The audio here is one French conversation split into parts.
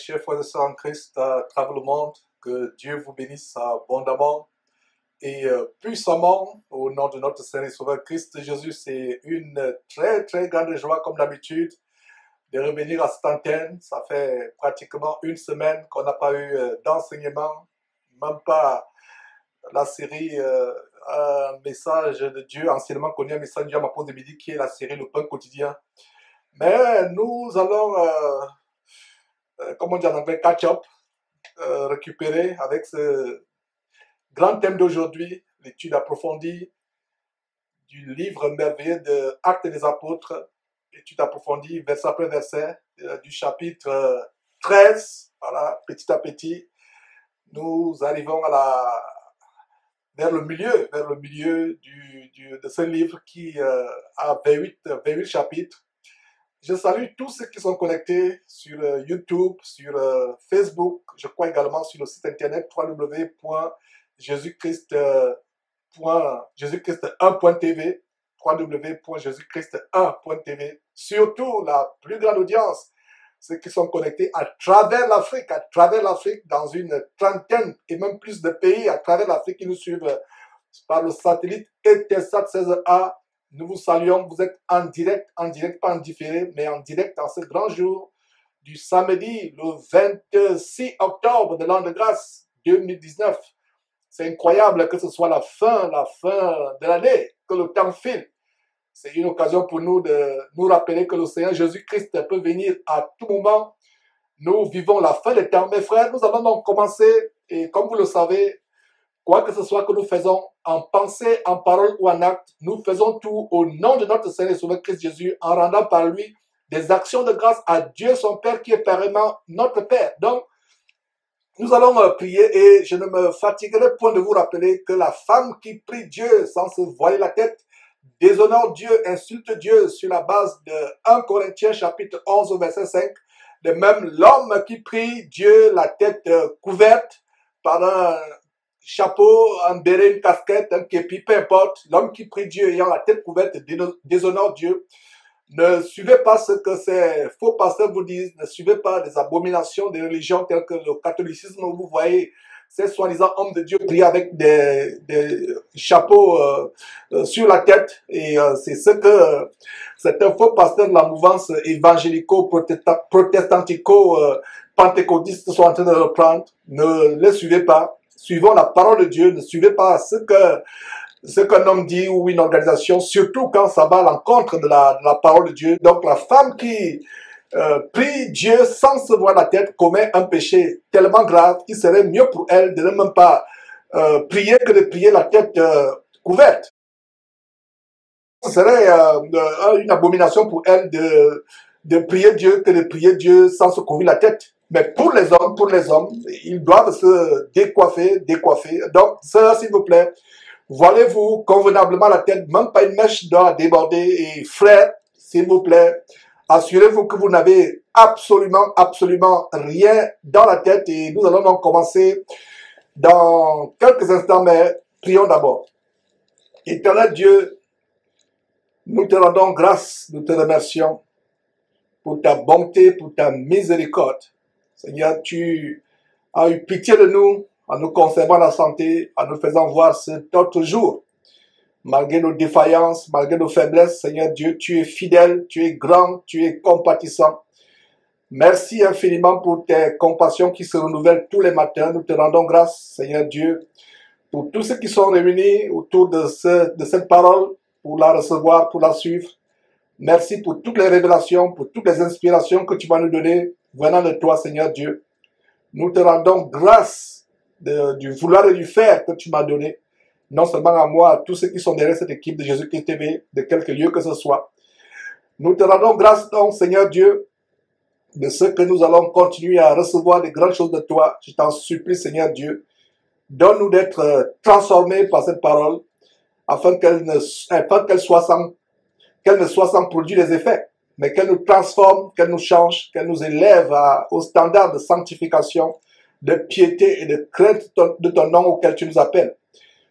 chers frères et sœurs en Christ à travers le monde. Que Dieu vous bénisse abondamment et puissamment au nom de notre Seigneur et Sauveur Christ Jésus. C'est une très grande joie, comme d'habitude, de revenir à cette antenne. Ça fait pratiquement une semaine qu'on n'a pas eu d'enseignement, même pas la série Un message de Dieu, anciennement connu, un message de Dieu à ma pause de midi, qui est la série Le Pain Quotidien. Mais nous allons, comme on dit en anglais, catch up, récupérer avec ce grand thème d'aujourd'hui, l'étude approfondie du livre merveilleux de Actes des Apôtres, étude approfondie, verset après verset, du chapitre 13, voilà, petit à petit. Nous arrivons vers le milieu de ce livre qui a 28 chapitres. Je salue tous ceux qui sont connectés sur YouTube, sur Facebook, je crois également sur le site internet www.jésus-christ1.tv, www.jésus-christ1.tv. Surtout la plus grande audience, ceux qui sont connectés à travers l'Afrique, dans une trentaine et même plus de pays à travers l'Afrique qui nous suivent par le satellite Eutelsat 16A. Nous vous saluons, vous êtes en direct, pas en différé, mais en direct en ce grand jour du samedi, le 26 octobre de l'an de grâce 2019. C'est incroyable que ce soit la fin de l'année, que le temps file. C'est une occasion pour nous de nous rappeler que le Seigneur Jésus-Christ peut venir à tout moment. Nous vivons la fin des temps. Mes frères, nous allons donc commencer, et comme vous le savez, quoi que ce soit que nous faisons, en pensée, en parole ou en acte, nous faisons tout au nom de notre Seigneur et Sauveur Christ Jésus, en rendant par lui des actions de grâce à Dieu son Père qui est carrément notre Père. Donc, nous allons prier et je ne me fatiguerai point de vous rappeler que la femme qui prie Dieu sans se voiler la tête déshonore Dieu, insulte Dieu sur la base de 1 Corinthiens chapitre 11 verset 5. De même, l'homme qui prie Dieu la tête couverte par un chapeau, un béret, une casquette, un képi, peu importe, l'homme qui prie Dieu ayant la tête couverte déshonore Dieu. Ne suivez pas ce que ces faux pasteurs vous disent, ne suivez pas des abominations des religions telles que le catholicisme où vous voyez ces soi-disant hommes de Dieu prier avec des chapeaux sur la tête. Et c'est ce que certains faux pasteurs de la mouvance évangélico-protestantico-pentecôtiste sont en train de reprendre. Ne les suivez pas. Suivons la parole de Dieu. Ne suivez pas ce qu'un homme dit ou une organisation, surtout quand ça va à l'encontre de la parole de Dieu. Donc la femme qui prie Dieu sans se voir la tête commet un péché tellement grave qu'il serait mieux pour elle de ne même pas prier que de prier la tête couverte. Ce serait une abomination pour elle de prier Dieu que de prier Dieu sans se couvrir la tête. Mais pour les hommes, ils doivent se décoiffer. Donc, sœurs, s'il vous plaît, voilez-vous convenablement la tête, même pas une mèche doit déborder. Et frères, s'il vous plaît, assurez-vous que vous n'avez absolument rien dans la tête. Et nous allons donc commencer dans quelques instants, mais prions d'abord. Éternel Dieu, nous te rendons grâce, nous te remercions pour ta bonté, pour ta miséricorde. Seigneur, tu as eu pitié de nous en nous conservant la santé, en nous faisant voir cet autre jour. Malgré nos défaillances, malgré nos faiblesses, Seigneur Dieu, tu es fidèle, tu es grand, tu es compatissant. Merci infiniment pour tes compassions qui se renouvellent tous les matins. Nous te rendons grâce, Seigneur Dieu, pour tous ceux qui sont réunis autour de cette parole, pour la recevoir, pour la suivre. Merci pour toutes les révélations, pour toutes les inspirations que tu vas nous donner venant de toi, Seigneur Dieu. Nous te rendons grâce du vouloir et du faire que tu m'as donné. Non seulement à moi, à tous ceux qui sont derrière cette équipe de Jésus-Christ TV, de quelque lieu que ce soit. Nous te rendons grâce donc, Seigneur Dieu, de ce que nous allons continuer à recevoir des grandes choses de toi. Je t'en supplie, Seigneur Dieu. Donne-nous d'être transformés par cette parole, afin qu'elle ne soit sans produire des effets, mais qu'elle nous transforme, qu'elle nous change, qu'elle nous élève au standard de sanctification, de piété et de crainte de ton nom auquel tu nous appelles.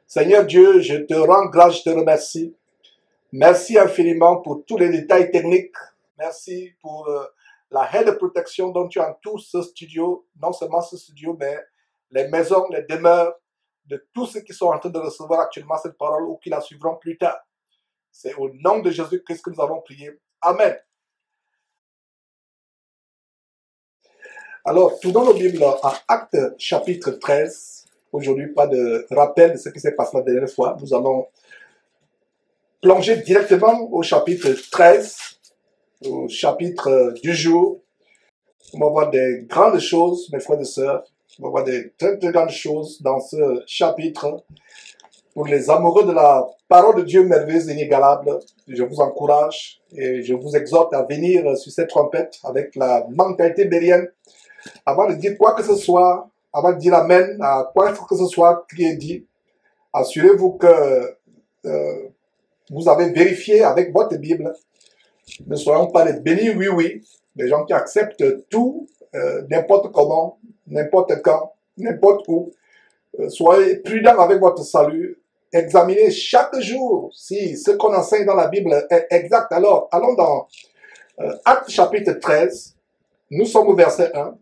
Seigneur Dieu, je te rends grâce, je te remercie. Merci infiniment pour tous les détails techniques. Merci pour la haie de protection dont tu entoures ce studio, non seulement ce studio, mais les maisons, les demeures de tous ceux qui sont en train de recevoir actuellement cette parole ou qui la suivront plus tard. C'est au nom de Jésus-Christ que nous avons prié. Amen. Alors, tournons nos Bibles à Actes chapitre 13. Aujourd'hui, pas de rappel de ce qui s'est passé la dernière fois. Nous allons plonger directement au chapitre 13, au chapitre du jour. On va voir des grandes choses, mes frères et sœurs. On va voir des très, très grandes choses dans ce chapitre. Pour les amoureux de la parole de Dieu merveilleuse et inégalable, je vous encourage et je vous exhorte à venir sur cette trompette avec la mentalité bérienne. Avant de dire quoi que ce soit, avant de dire Amen à quoi que ce soit qui est dit, assurez-vous que vous avez vérifié avec votre Bible. Ne soyons pas les bénis oui, des gens qui acceptent tout, n'importe comment, n'importe quand, n'importe où. Soyez prudents avec votre salut. Examinez chaque jour si ce qu'on enseigne dans la Bible est exact. Alors, allons dans Actes chapitre 13. Nous sommes au verset 1.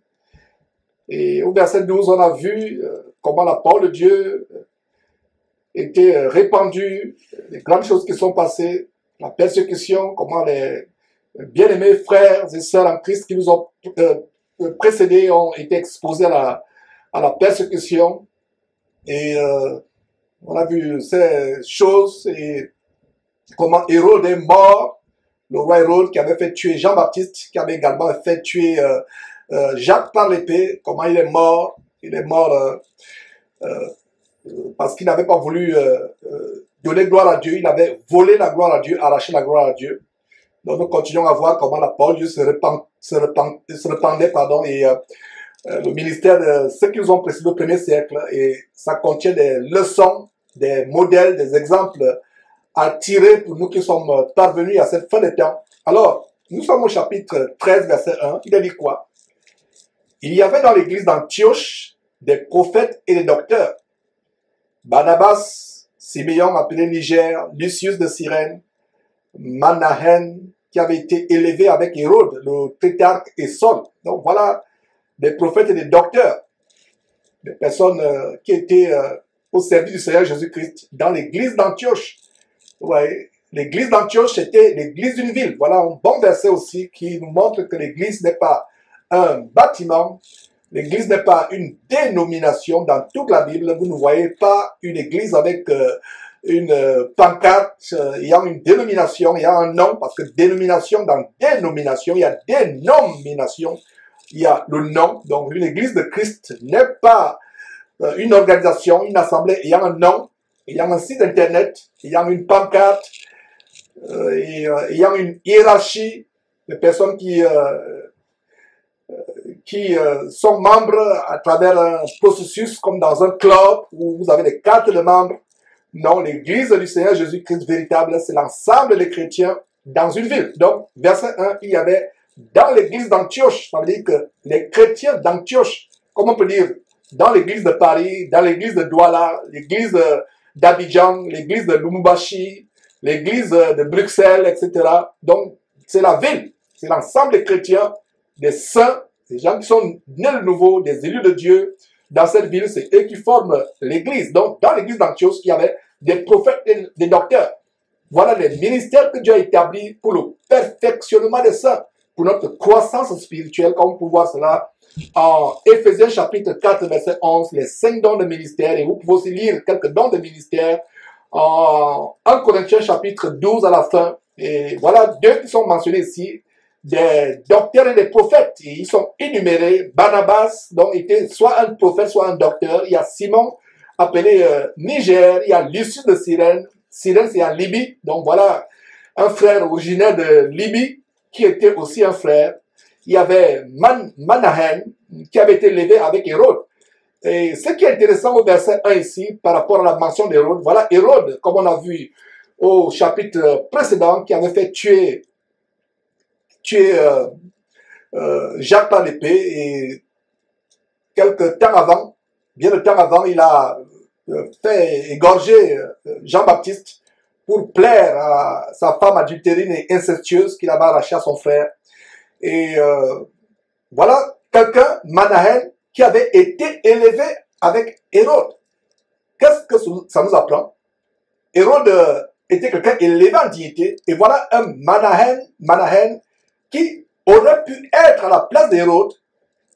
Et au verset 12, on a vu comment la parole de Dieu était répandue, les grandes choses qui sont passées, la persécution, comment les bien-aimés frères et sœurs en Christ qui nous ont précédés ont été exposés à la persécution. Et on a vu ces choses et comment Hérode est mort, le roi Hérode qui avait fait tuer Jean-Baptiste, qui avait également fait tuer Jacques par l'épée, comment il est mort. Il est mort parce qu'il n'avait pas voulu donner gloire à Dieu, il avait volé la gloire à Dieu, arraché la gloire à Dieu. Donc nous continuons à voir comment la parole de Dieu se répandait, et le ministère de ceux qui nous ont précédés au premier siècle, et ça contient des leçons, des modèles, des exemples à tirer pour nous qui sommes parvenus à cette fin des temps. Alors, nous sommes au chapitre 13, verset 1. Il a dit quoi? Il y avait dans l'église d'Antioche des prophètes et des docteurs. Barnabas, Siméon appelé Niger, Lucius de Cyrène, Manahen, qui avait été élevé avec Hérode, le tétrarque, et Saul. Donc voilà des prophètes et des docteurs, des personnes qui étaient au service du Seigneur Jésus-Christ dans l'église d'Antioche. Ouais, l'église d'Antioche était l'église d'une ville. Voilà un bon verset aussi qui nous montre que l'église n'est pas un bâtiment, l'église n'est pas une dénomination. Dans toute la Bible, vous ne voyez pas une église avec une pancarte ayant une dénomination, il y a un nom, parce que dénomination, dans dénomination, il y a dénomination, il y a le nom. Donc une église de Christ n'est pas une organisation, une assemblée ayant un nom, ayant un site internet, ayant une pancarte, ayant une hiérarchie de personnes qui sont membres à travers un processus comme dans un club où vous avez des cartes de membres. Non, l'église du Seigneur Jésus-Christ véritable, c'est l'ensemble des chrétiens dans une ville. Donc, verset 1, il y avait dans l'église d'Antioche, ça veut dire que les chrétiens d'Antioche, comme on peut dire, dans l'église de Paris, dans l'église de Douala, l'église d'Abidjan, l'église de Lubumbashi, l'église de Bruxelles, etc. Donc, c'est la ville, c'est l'ensemble des chrétiens, des saints, des gens qui sont nés de nouveau, des élus de Dieu. Dans cette ville, c'est eux qui forment l'église. Donc, dans l'église d'Antioche, il y avait des prophètes et des docteurs. Voilà les ministères que Dieu a établis pour le perfectionnement des saints, pour notre croissance spirituelle, comme on peut voir cela en Éphésiens chapitre 4, verset 11, les 5 dons de ministère, et vous pouvez aussi lire quelques dons de ministère en 1 Corinthiens chapitre 12 à la fin. Et voilà deux qui sont mentionnés ici, des docteurs et des prophètes, et ils sont énumérés. Barnabas, donc, était soit un prophète, soit un docteur. Il y a Simon, appelé Niger. Il y a Lucius de Cyrène. Cyrène, c'est en Libye. Donc, voilà un frère originaire de Libye, qui était aussi un frère. Il y avait Manahen, qui avait été élevé avec Hérode. Et ce qui est intéressant au verset 1 ici, par rapport à la mention d'Hérode, voilà Hérode, comme on a vu au chapitre précédent, qui avait fait tuer Jacques par l'épée, et quelque temps avant, bien de temps avant, il a fait égorger Jean-Baptiste pour plaire à sa femme adultérine et incestueuse qu'il avait arrachée à son frère. Et voilà quelqu'un, Manahen, qui avait été élevé avec Hérode. Qu'est-ce que ça nous apprend? Hérode était quelqu'un élevé en dignité, et voilà un Manahen qui aurait pu être à la place d'Hérode,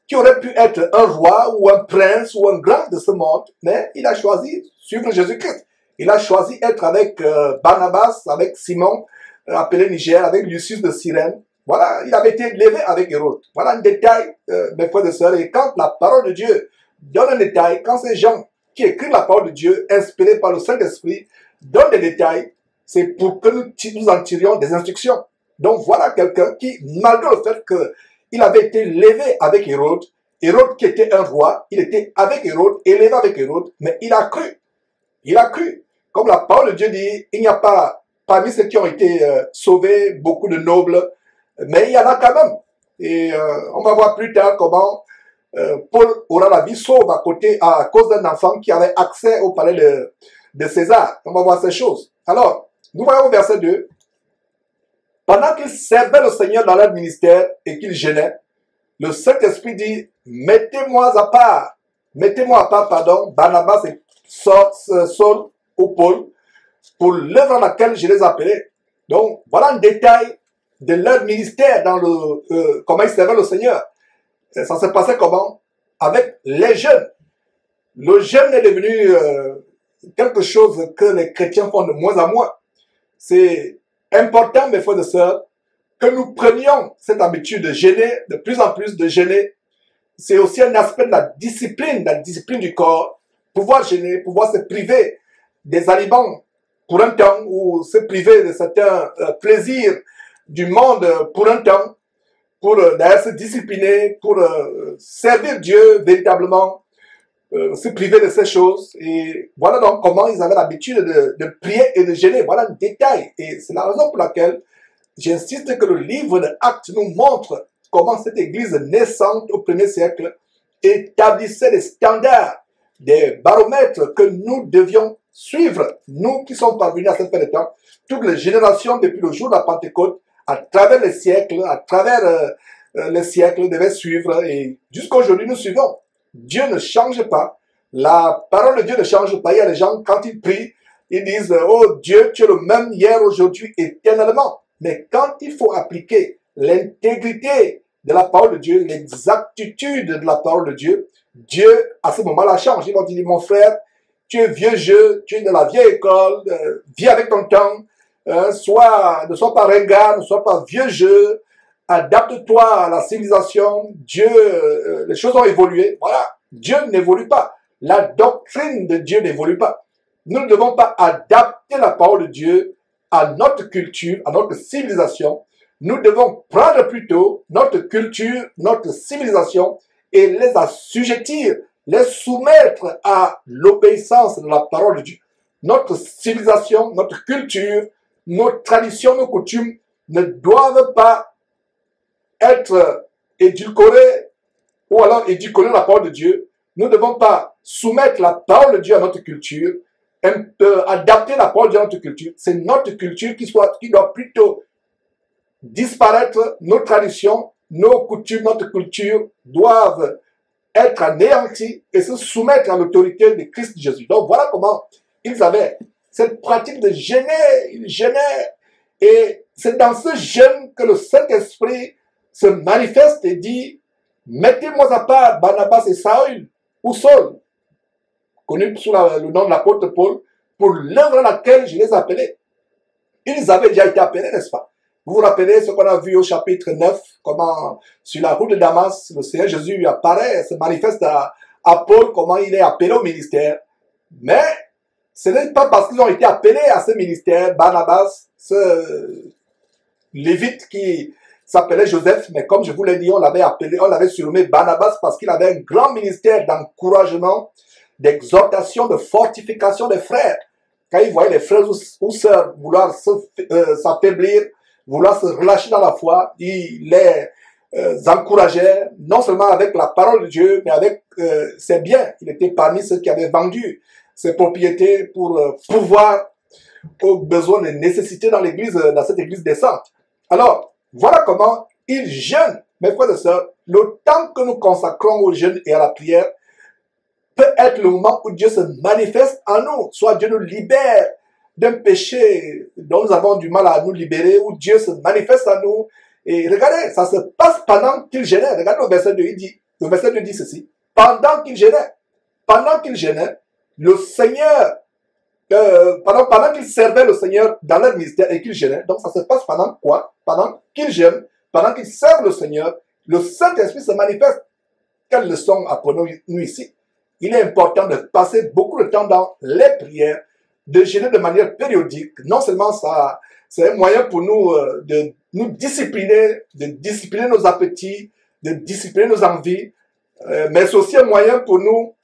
qui aurait pu être un roi ou un prince ou un grand de ce monde, mais il a choisi suivre Jésus-Christ. Il a choisi être avec Barnabas, avec Simon, appelé Niger, avec Lucius de Cyrène. Voilà, il avait été élevé avec Hérode. Voilà un détail, mes frères et sœurs. Et quand la parole de Dieu donne un détail, quand ces gens qui écrivent la parole de Dieu, inspirés par le Saint-Esprit, donnent des détails, c'est pour que nous en tirions des instructions. Donc voilà quelqu'un qui, malgré le fait qu'il avait été élevé avec Hérode, Hérode qui était un roi, il était avec Hérode, élevé avec Hérode, mais il a cru. Il a cru. Comme la parole de Dieu dit, il n'y a pas, parmi ceux qui ont été sauvés, beaucoup de nobles, mais il y en a quand même. Et on va voir plus tard comment Paul aura la vie sauve à cause d'un enfant qui avait accès au palais de César. On va voir ces choses. Alors, nous voyons au verset 2. Pendant qu'ils servaient le Seigneur dans leur ministère et qu'ils jeûnaient, le Saint-Esprit dit, mettez-moi à part, Barnabas et Saul ou Paul, pour l'œuvre à laquelle je les appelais. Donc, voilà un détail de leur ministère dans comment ils servaient le Seigneur. Ça se passait comment? Avec les jeunes. Le jeûne est devenu quelque chose que les chrétiens font de moins en moins. C'est important, mes frères et sœurs, que nous prenions cette habitude de jeûner, de plus en plus de jeûner. C'est aussi un aspect de la discipline du corps. Pouvoir jeûner, pouvoir se priver des aliments pour un temps, ou se priver de certains plaisirs du monde pour un temps, pour d'ailleurs se discipliner, pour servir Dieu véritablement, se priver de ces choses. Et voilà donc comment ils avaient l'habitude de prier et de jeûner. Voilà un détail. Et c'est la raison pour laquelle j'insiste que le livre de Actes nous montre comment cette église naissante au 1er siècle établissait des standards, des baromètres que nous devions suivre, nous qui sommes parvenus à cette fin de temps, toutes les générations depuis le jour de la Pentecôte, à travers les siècles, devaient suivre, et jusqu'à aujourd'hui nous suivons. Dieu ne change pas, la parole de Dieu ne change pas. Il y a des gens, quand ils prient, ils disent, oh Dieu, tu es le même hier, aujourd'hui, éternellement. Mais quand il faut appliquer l'intégrité de la parole de Dieu, l'exactitude de la parole de Dieu, Dieu, à ce moment-là, change. Il va dire, mon frère, tu es vieux jeu, tu es de la vieille école, vis avec ton temps, ne sois pas ringard, ne sois pas vieux jeu, adapte-toi à la civilisation. Dieu, les choses ont évolué. Voilà, Dieu n'évolue pas. La doctrine de Dieu n'évolue pas. Nous ne devons pas adapter la parole de Dieu à notre culture, à notre civilisation. Nous devons prendre plutôt notre culture, notre civilisation et les assujettir, les soumettre à l'obéissance de la parole de Dieu. Notre civilisation, notre culture, nos traditions, nos coutumes ne doivent pas être édulcorées ou alors édulcorer la parole de Dieu. Nous ne devons pas soumettre la parole de Dieu à notre culture, adapter la parole de Dieu à notre culture. C'est notre culture qui doit plutôt disparaître. Nos traditions, nos coutumes, notre culture doivent être anéantis et se soumettre à l'autorité de Christ Jésus. Donc voilà comment ils avaient cette pratique de jeûner. Ils jeûnaient, et c'est dans ce jeûne que le Saint-Esprit se manifeste et dit, mettez-moi à part Barnabas et Saül, ou Saul, connu sous le nom de l'apôtre Paul, pour l'œuvre à laquelle je les appelais. Ils avaient déjà été appelés, n'est-ce pas? Vous vous rappelez ce qu'on a vu au chapitre 9, comment sur la route de Damas, le Seigneur Jésus apparaît, se manifeste à Paul, comment il est appelé au ministère. Mais ce n'est pas parce qu'ils ont été appelés à ce ministère, Barnabas, ce lévite qui s'appelait Joseph, mais comme je vous l'ai dit, on l'avait surnommé Barnabas parce qu'il avait un grand ministère d'encouragement, d'exhortation, de fortification des frères. Quand il voyait les frères ou sœurs vouloir s'affaiblir, vouloir se relâcher dans la foi, il les encourageait, non seulement avec la parole de Dieu, mais avec ses biens. Il était parmi ceux qui avaient vendu ses propriétés pour pourvoir aux besoins et nécessités dans l'église, dans cette église décente. Alors, voilà comment ils jeûnent. Mes frères et sœurs, le temps que nous consacrons au jeûne et à la prière peut être le moment où Dieu se manifeste en nous. Soit Dieu nous libère d'un péché dont nous avons du mal à nous libérer, où Dieu se manifeste en nous. Et regardez, ça se passe pendant qu'il gênait. Regardez le verset 2, il dit, le verset 2 dit ceci. Pendant qu'il gênait, le Seigneur, pendant qu'ils servaient le Seigneur dans leur ministère et qu'ils gênaient, donc ça se passe pendant quoi? Pendant qu'ils gênent, pendant qu'ils servent le Seigneur, le Saint-Esprit se manifeste. Quelle leçon apprenons-nous ici? Il est important de passer beaucoup de temps dans les prières, de gêner de manière périodique. Non seulement ça, c'est un moyen pour nous de nous discipliner, de discipliner nos appétits, de discipliner nos envies, mais c'est aussi un moyen pour nous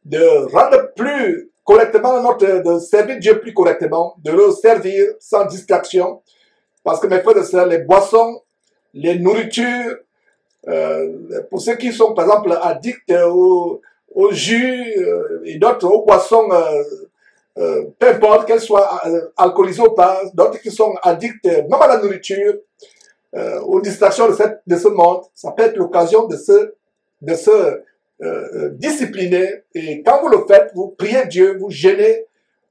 de rendre plus correctement de servir Dieu plus correctement, de le servir sans distraction. Parce que mes frères et sœurs, les boissons, les nourritures, pour ceux qui sont par exemple addicts au jus et d'autres aux boissons, peu importe qu'elles soient alcoolisées ou pas, d'autres qui sont addicts même à la nourriture, aux distractions de ce monde, ça peut être l'occasion de se discipliner. Et quand vous le faites, vous priez Dieu, vous jeûnez,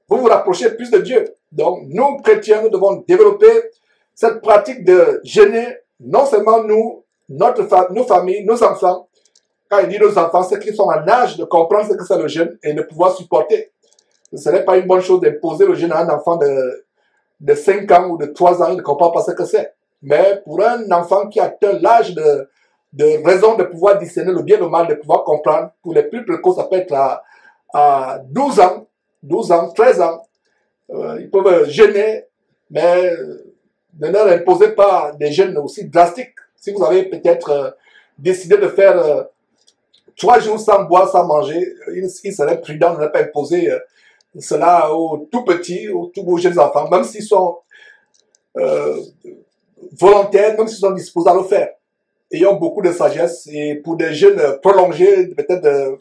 vous vous rapprochez plus de Dieu. Donc nous, chrétiens, nous devons développer cette pratique de jeûner, non seulement nous, nos familles, nos enfants. Quand il dit nos enfants, c'est qu'ils sont en âge de comprendre ce que c'est le jeûne et de pouvoir supporter. Ce n'est pas une bonne chose d'imposer le jeûne à un enfant de 5 ans ou de 3 ans, il ne comprend pas ce que c'est. Mais pour un enfant qui atteint l'âge de raison de pouvoir discerner le bien et le mal, de pouvoir comprendre, pour les plus précoces, ça peut être à 12 ans, 13 ans. Ils peuvent jeûner, mais ne leur imposez pas des jeûnes aussi drastiques. Si vous avez peut-être décidé de faire 3 jours sans boire, sans manger, il serait prudent de ne pas imposer cela aux tout petits, aux tout jeunes enfants, même s'ils sont volontaires, même s'ils sont disposés à le faire. Ayant beaucoup de sagesse, et pour des jeûnes prolongés, peut-être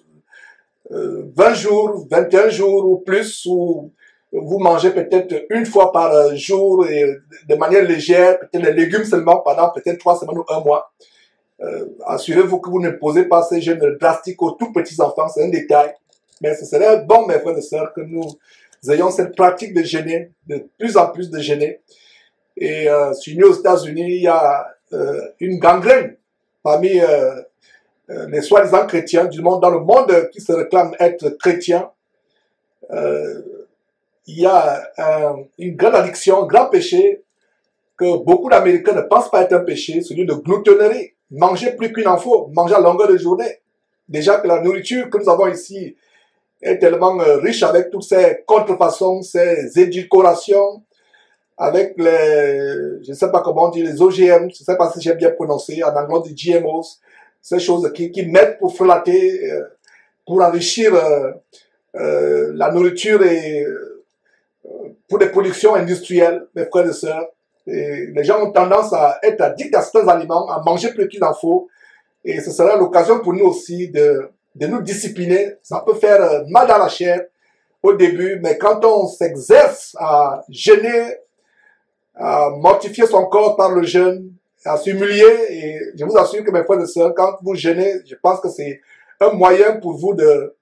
20 jours, 21 jours ou plus, où vous mangez peut-être une fois par jour et de manière légère, peut-être les légumes seulement pendant peut-être 3 semaines ou 1 mois. Assurez-vous que vous ne posez pas ces jeûnes drastiques aux tout petits enfants, c'est un détail. Mais ce serait bon, mes frères et sœurs, que nous ayons cette pratique de jeûner, de plus en plus de jeûner. Et si nous aux États-Unis, il y a une gangrène parmi les soi-disant chrétiens du monde, dans le monde qui se réclament être chrétiens. Il y a une grande addiction, un grand péché que beaucoup d'Américains ne pensent pas être un péché, celui de gloutonnerie. Manger plus qu'une info, manger à longueur de journée. Déjà que la nourriture que nous avons ici est tellement riche avec toutes ces contrefaçons, ces édulcorations, avec les, je ne sais pas comment on dit, les OGM, je ne sais pas si j'ai bien prononcé, en anglais on dit GMOs, ces choses qui mettent pour flatter, pour enrichir la nourriture et pour des productions industrielles, mes frères et sœurs. Et les gens ont tendance à être addicts à certains aliments, à manger plus qu'il en faut. Et ce sera l'occasion pour nous aussi de nous discipliner. Ça peut faire mal dans la chair au début, mais quand on s'exerce à jeûner, à mortifier son corps par le jeûne, à s'humilier, et je vous assure que mes frères et sœurs, quand vous jeûnez, je pense que c'est un moyen pour vous de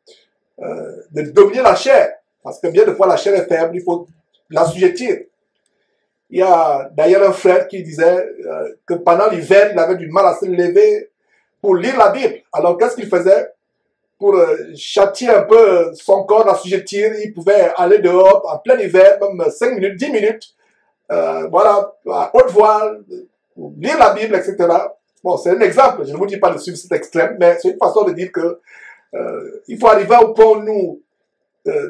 dominer la chair. Parce que bien de fois la chair est faible, il faut l'assujettir. Il y a d'ailleurs un frère qui disait que pendant l'hiver, il avait du mal à se lever pour lire la Bible. Alors qu'est-ce qu'il faisait? Pour châtier un peu son corps, l'assujettir, il pouvait aller dehors en plein hiver, même 5 minutes, 10 minutes, voilà, à haute voix, lire la Bible, etc. Bon, c'est un exemple, je ne vous dis pas de suivre cet extrême, mais c'est une façon de dire que il faut arriver au point où nous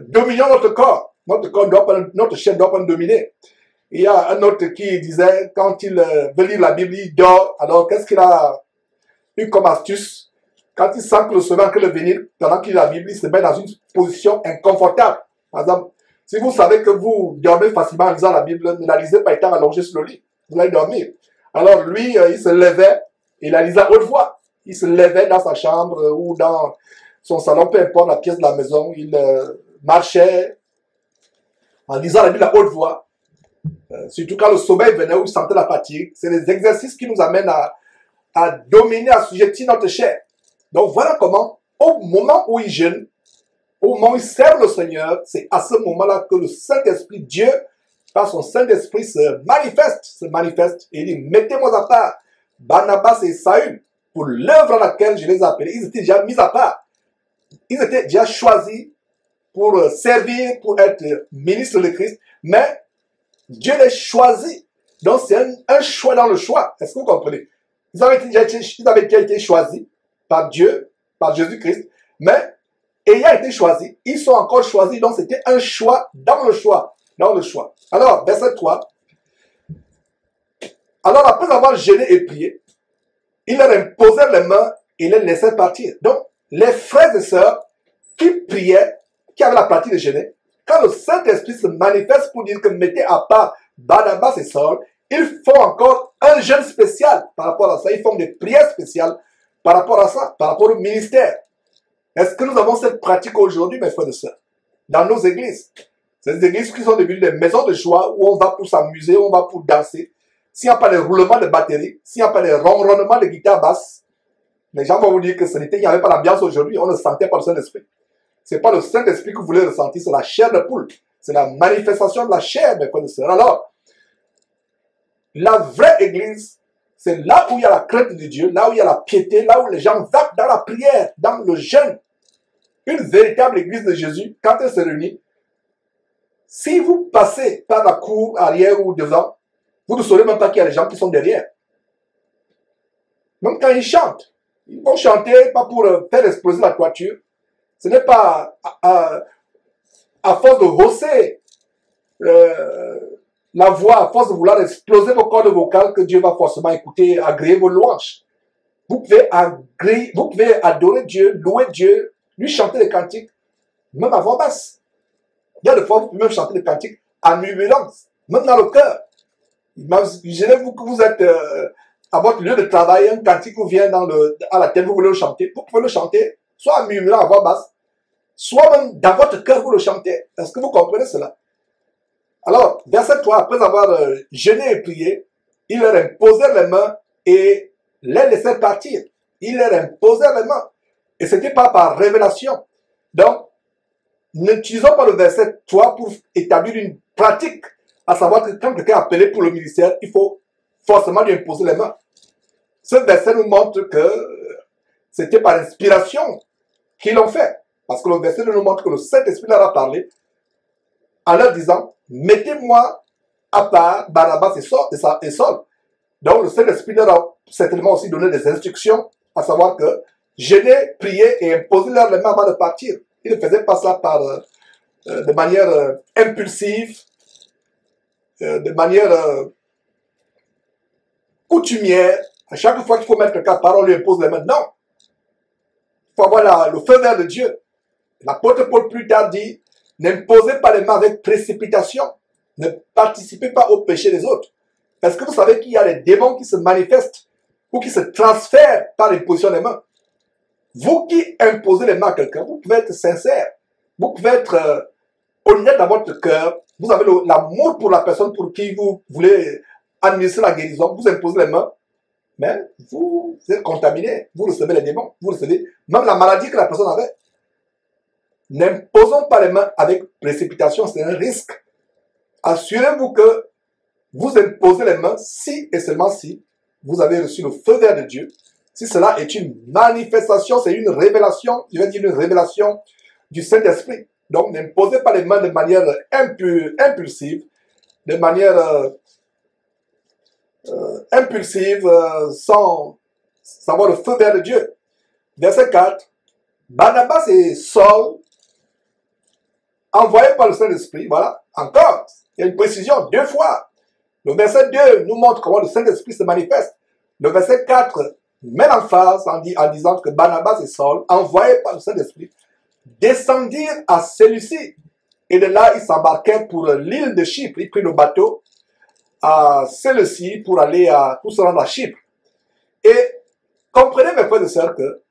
dominons notre corps. Notre chair ne doit pas nous dominer. Il y a un autre qui disait, quand il veut lire la Bible, il dort. Alors, qu'est-ce qu'il a eu comme astuce? Quand il sent que le sommeil va venir, pendant qu'il lit la Bible, il se met dans une position inconfortable. Par exemple, si vous savez que vous dormez facilement en lisant la Bible, ne la lisez pas étant allongé sur le lit. Vous allez dormir. Alors, lui, il se levait, il la lisait à haute voix. Il se levait dans sa chambre ou dans son salon, peu importe la pièce de la maison. Il marchait en lisant la Bible à haute voix. Surtout quand le sommeil venait ou il sentait la fatigue. C'est les exercices qui nous amènent à à dominer, à assujettir notre chair. Donc voilà comment, au moment où ils jeûnent, au moment où ils servent le Seigneur, c'est à ce moment-là que le Saint-Esprit, Dieu, par son Saint-Esprit, se manifeste et dit, mettez-moi à part Barnabas et Saül pour l'œuvre à laquelle je les ai appelés. Ils étaient déjà mis à part. Ils étaient déjà choisis pour servir, pour être ministres de Christ, mais Dieu les choisit. Donc c'est un choix dans le choix. Est-ce que vous comprenez? Ils avaient déjà été choisis par Dieu, par Jésus-Christ, mais ayant été choisis, ils sont encore choisis. Donc c'était un choix dans le choix. Dans le choix. Alors, verset 3. Alors après avoir jeûné et prié, ils leur imposèrent les mains et les laissèrent partir. Donc, les frères et sœurs qui priaient, qui avaient la pratique de jeûner, quand le Saint-Esprit se manifeste pour dire que mettez à part Barnabas et Saul, ils font encore un jeûne spécial par rapport à ça. Ils font des prières spéciales par rapport à ça, par rapport au ministère. Est-ce que nous avons cette pratique aujourd'hui, mes frères et sœurs, dans nos églises? Ces églises qui sont devenues des maisons de joie où on va pour s'amuser, où on va pour danser. S'il n'y a pas de roulement de batterie, s'il n'y a pas de ronronnement de guitare basse, les gens vont vous dire que il n'y avait pas l'ambiance aujourd'hui, on ne sentait pas le Saint-Esprit. Ce n'est pas le Saint-Esprit que vous voulez ressentir, c'est la chair de poule. C'est la manifestation de la chair, mes frères et sœurs. Alors, la vraie église, c'est là où il y a la crainte de Dieu, là où il y a la piété, là où les gens vont dans la prière, dans le jeûne. Une véritable église de Jésus, quand elle se réunit, si vous passez par la cour arrière ou devant, vous ne saurez même pas qu'il y a des gens qui sont derrière. Même quand ils chantent, ils vont chanter pas pour faire exploser la toiture. Ce n'est pas à force de hausser la voix, à force de vouloir exploser vos cordes vocales que Dieu va forcément écouter, agréer vos louanges. Vous pouvez adorer Dieu, louer Dieu, lui chanter des cantiques, même à voix basse. Il y a des fois, vous pouvez même chanter des cantiques en murmurance, même dans le cœur. Imaginez-vous que vous êtes à votre lieu de travail, un cantique vous vient à la tête, vous voulez le chanter. Vous pouvez le chanter, soit en murmurant à voix basse, soit même dans votre cœur, vous le chantez. Est-ce que vous comprenez cela? Alors, verset 3, après avoir jeûné et prié, ils leur imposèrent les mains et les laissèrent partir. Ils leur imposèrent les mains. Et ce n'était pas par révélation. Donc, n'utilisons pas le verset 3 pour établir une pratique, à savoir que quand quelqu'un est appelé pour le ministère, il faut forcément lui imposer les mains. Ce verset nous montre que c'était par inspiration qu'ils l'ont fait. Parce que le verset nous montre que le Saint-Esprit leur a parlé en leur disant, mettez-moi à part Barnabas et Saul. Donc le Saint-Esprit leur a certainement aussi donné des instructions, à savoir que jeûner, prier et imposer leur les mains avant de partir. Ils ne faisaient pas ça de manière impulsive, de manière coutumière. À chaque fois qu'il faut mettre quelqu'un à part, on lui impose les mains. Non. Il faut avoir le feu vert de Dieu. L'apôtre Paul plus tard dit, n'imposez pas les mains avec précipitation. Ne participez pas au péché des autres. Est-ce que vous savez qu'il y a des démons qui se manifestent ou qui se transfèrent par l'imposition des mains? Vous qui imposez les mains à quelqu'un, vous pouvez être sincère. Vous pouvez être honnête dans votre cœur. Vous avez l'amour pour la personne pour qui vous voulez administrer la guérison. Vous imposez les mains. Mais vous êtes contaminé. Vous recevez les démons. Vous recevez même la maladie que la personne avait. N'imposons pas les mains avec précipitation. C'est un risque. Assurez-vous que vous imposez les mains si et seulement si vous avez reçu le feu vert de Dieu. Si cela est une manifestation, c'est une révélation, je vais dire une révélation du Saint-Esprit. Donc, n'imposez pas les mains de manière impulsive, de manière impulsive, sans avoir le feu vert de Dieu. Verset 4. Barnabas et Saul, envoyés par le Saint-Esprit, voilà, encore, il y a une précision, 2 fois. Le verset 2 nous montre comment le Saint-Esprit se manifeste. Le verset 4 met l'emphase en disant que Barnabas et Saul, envoyés par le Saint-Esprit, descendirent à Séleucie. Et de là, ils s'embarquèrent pour l'île de Chypre. Ils prirent le bateau à Séleucie pour se rendre à Chypre. Et comprenez, mes frères et sœurs, que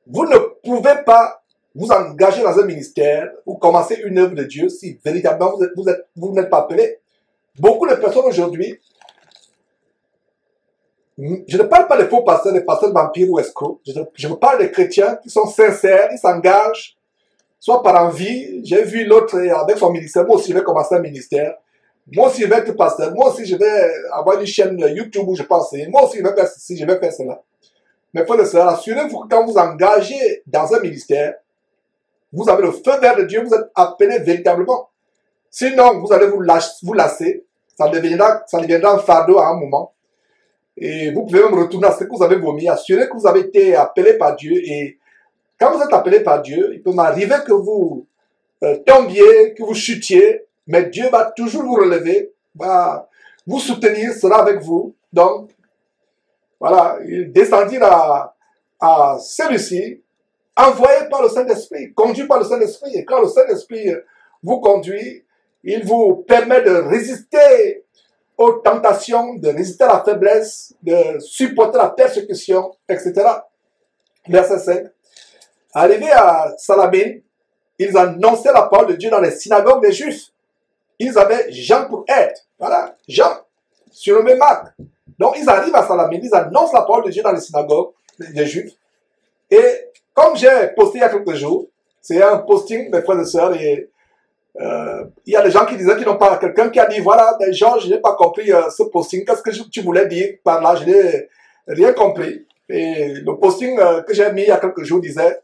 vous ne pouvez pas vous engager dans un ministère ou commencer une œuvre de Dieu si véritablement vous n'êtes pas appelé. Beaucoup de personnes aujourd'hui Je ne parle pas des faux pasteurs, des pasteurs vampires ou escrocs. Je me parle des chrétiens qui sont sincères, ils s'engagent, soit par envie. J'ai vu l'autre avec son ministère. Moi aussi, je vais commencer un ministère. Moi aussi, je vais être pasteur. Moi aussi, je vais avoir une chaîne YouTube où je pense. Moi aussi, je vais faire ceci, je vais faire cela. Mais frères et sœurs, assurez-vous que quand vous engagez dans un ministère, vous avez le feu vert de Dieu, vous êtes appelé véritablement. Sinon, vous allez vous lasser. Ça deviendra un fardeau à un moment. Et vous pouvez même retourner à ce que vous avez vomi. Assurez que vous avez été appelé par Dieu. Et quand vous êtes appelé par Dieu, il peut m'arriver que vous tombiez, que vous chutiez. Mais Dieu va toujours vous relever, va vous soutenir, sera avec vous. Donc, voilà, il descendira à celui-ci, envoyé par le Saint-Esprit, conduit par le Saint-Esprit. Et quand le Saint-Esprit vous conduit, il vous permet de résister aux tentations, de résister à la faiblesse, de supporter la persécution, etc. Verset 5. Arrivé à Salamine, ils annonçaient la parole de Dieu dans les synagogues des Juifs. Ils avaient Jean pour aide. Voilà, Jean, surnommé Marc. Donc, ils arrivent à Salamine, ils annoncent la parole de Dieu dans les synagogues des Juifs. Et comme j'ai posté il y a quelques jours, c'est un posting, mes frères et sœurs, et il y a des gens qui disaient qu'ils n'ont pas, quelqu'un qui a dit, voilà, mais Jean, je n'ai pas compris ce posting, qu'est-ce que tu voulais dire par là, je n'ai rien compris. Et le posting que j'ai mis il y a quelques jours disait,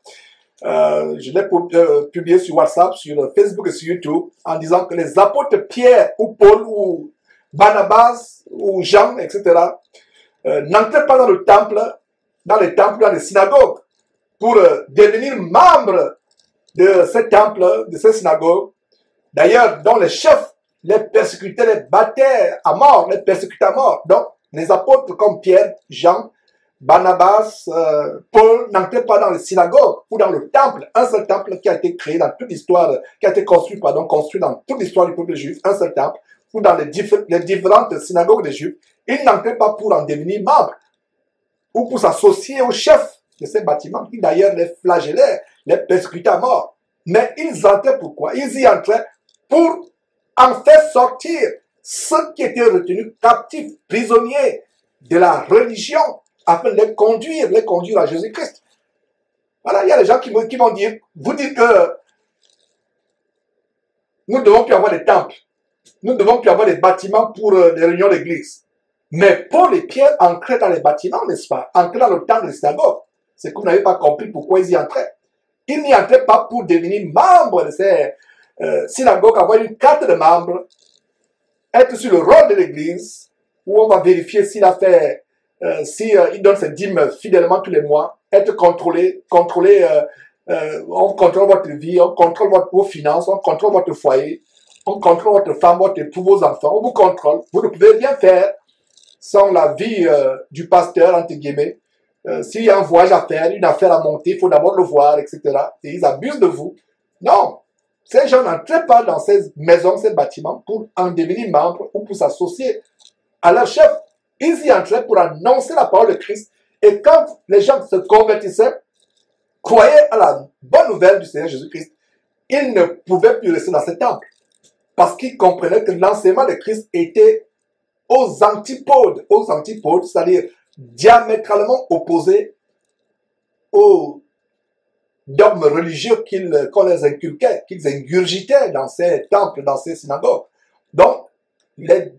je l'ai publié sur WhatsApp, sur Facebook et sur YouTube, en disant que les apôtres Pierre ou Paul ou Barnabas ou Jean, etc., n'entraient pas dans le temple, dans les synagogues, pour devenir membres de ces temples, de ces synagogues. D'ailleurs, dont les chefs les persécutaient, les battaient à mort, les persécutaient à mort. Donc, les apôtres comme Pierre, Jean, Barnabas, Paul n'entraient pas dans les synagogues ou dans le temple, un seul temple qui a été créé dans toute l'histoire, qui a été construit dans toute l'histoire du peuple juif, un seul temple, ou dans les différentes synagogues des Juifs. Ils n'entraient pas pour en devenir membres ou pour s'associer aux chefs de ces bâtiments qui d'ailleurs les flagellaient, les persécutaient à mort. Mais ils entraient pourquoi? Ils y entraient pour en faire sortir ceux qui étaient retenus captifs, prisonniers de la religion, afin de les conduire à Jésus-Christ. Voilà, il y a des gens qui vont dire, vous dites que nous ne devons plus avoir des temples, nous ne devons plus avoir des bâtiments pour les réunions d'église. Mais Paul et Pierre entraient dans les bâtiments, n'est-ce pas? Entraient dans le temple des synagogues. C'est que vous n'avez pas compris pourquoi ils y entraient. Ils n'y entraient pas pour devenir membres de ces synagogues, avoir une carte de membre, être sur le rôle de l'église, où on va vérifier s'il a fait, il donne ses dîmes fidèlement tous les mois, être contrôlé, on contrôle votre vie, on contrôle vos finances, on contrôle votre foyer, on contrôle votre femme, votre époux, vos enfants, on vous contrôle. Vous ne pouvez rien faire sans la vie du pasteur, entre guillemets. S'il y a un voyage à faire, une affaire à monter, il faut d'abord le voir, etc. Et ils abusent de vous. Non, ces gens n'entraient pas dans ces maisons, ces bâtiments pour en devenir membres ou pour s'associer à leur chef. Ils y entraient pour annoncer la parole de Christ. Et quand les gens se convertissaient, croyaient à la bonne nouvelle du Seigneur Jésus-Christ, ils ne pouvaient plus rester dans ce temple. Parce qu'ils comprenaient que l'enseignement de Christ était aux antipodes, c'est-à-dire diamétralement opposé aux dogmes religieux qu'on les inculquait, qu'ils ingurgitaient dans ces temples, dans ces synagogues. Donc, les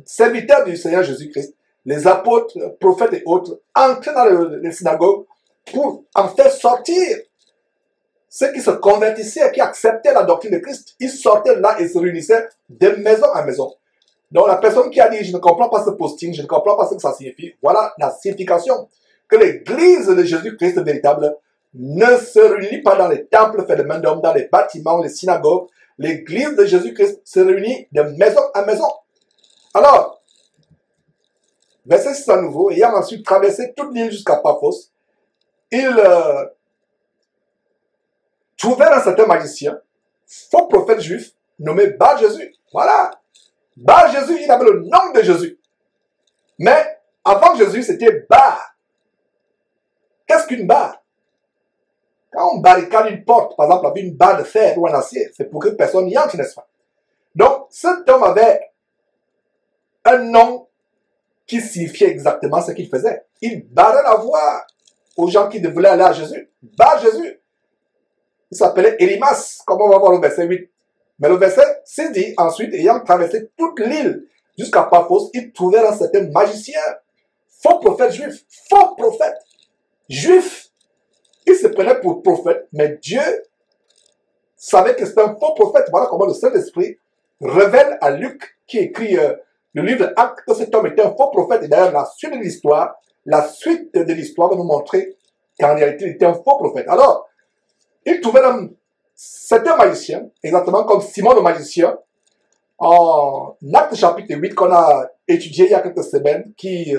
serviteurs du Seigneur Jésus-Christ, les apôtres, prophètes et autres, entraient dans les synagogues pour en faire sortir ceux qui se convertissaient, qui acceptaient la doctrine de Christ. Ils sortaient là et se réunissaient de maison en maison. Donc la personne qui a dit « je ne comprends pas ce posting, je ne comprends pas ce que ça signifie », voilà la signification. Que l'église de Jésus-Christ véritable ne se réunit pas dans les temples faits de main d'homme, dans les bâtiments, les synagogues. L'église de Jésus-Christ se réunit de maison en maison. Alors, verset 6 à nouveau, ayant ensuite traversé toute l'île jusqu'à Paphos, ils trouvèrent un certain magicien, faux prophète juif, nommé Bar-Jésus. Voilà. Bar-Jésus, il avait le nom de Jésus. Mais avant Jésus, c'était Bar. Qu'est-ce qu'une barre? Quand on barricade une porte, par exemple avec une barre de fer ou un acier, c'est pour que personne n'y entre, n'est-ce pas? Donc, cet homme avait un nom qui signifiait exactement ce qu'il faisait. Il barrait la voie aux gens qui voulaient aller à Jésus. Barre Jésus. Il s'appelait Élimas, comme on va voir au verset 8. Mais le verset 6 dit, ensuite, ayant traversé toute l'île jusqu'à Paphos, il trouvait un certain magicien, faux prophète juif, faux prophète juif. Il se prenait pour prophète, mais Dieu savait que c'était un faux prophète. Voilà comment le Saint-Esprit révèle à Luc, qui écrit le livre d'Actes, que cet homme était un faux prophète. Et d'ailleurs, la suite de l'histoire va nous montrer qu'en réalité, il était un faux prophète. Alors, il trouvait c'était un magicien, exactement comme Simon le magicien, en Actes chapitre 8, qu'on a étudié il y a quelques semaines, qui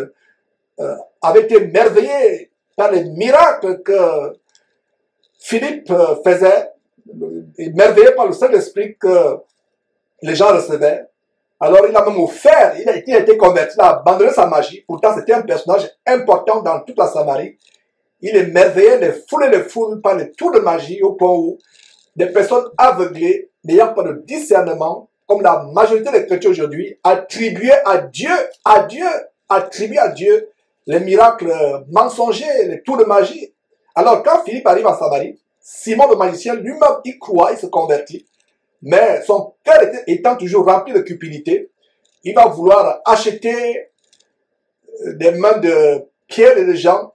avait été merveillé par les miracles que Philippe faisait, merveillé par le Saint-Esprit que les gens recevaient. Alors il a même offert, il a été converti, il a abandonné sa magie. Pourtant c'était un personnage important dans toute la Samarie. Il émerveillait les foules par les tours de magie au point où des personnes aveuglées, n'ayant pas de discernement, comme la majorité des chrétiens aujourd'hui, attribuaient à Dieu les miracles mensongers, les tours de magie. Alors quand Philippe arrive en Samarie, Simon le magicien lui-même y croit, il se convertit. Mais son cœur étant toujours rempli de cupidité, il va vouloir acheter des mains de Pierre et de Jean.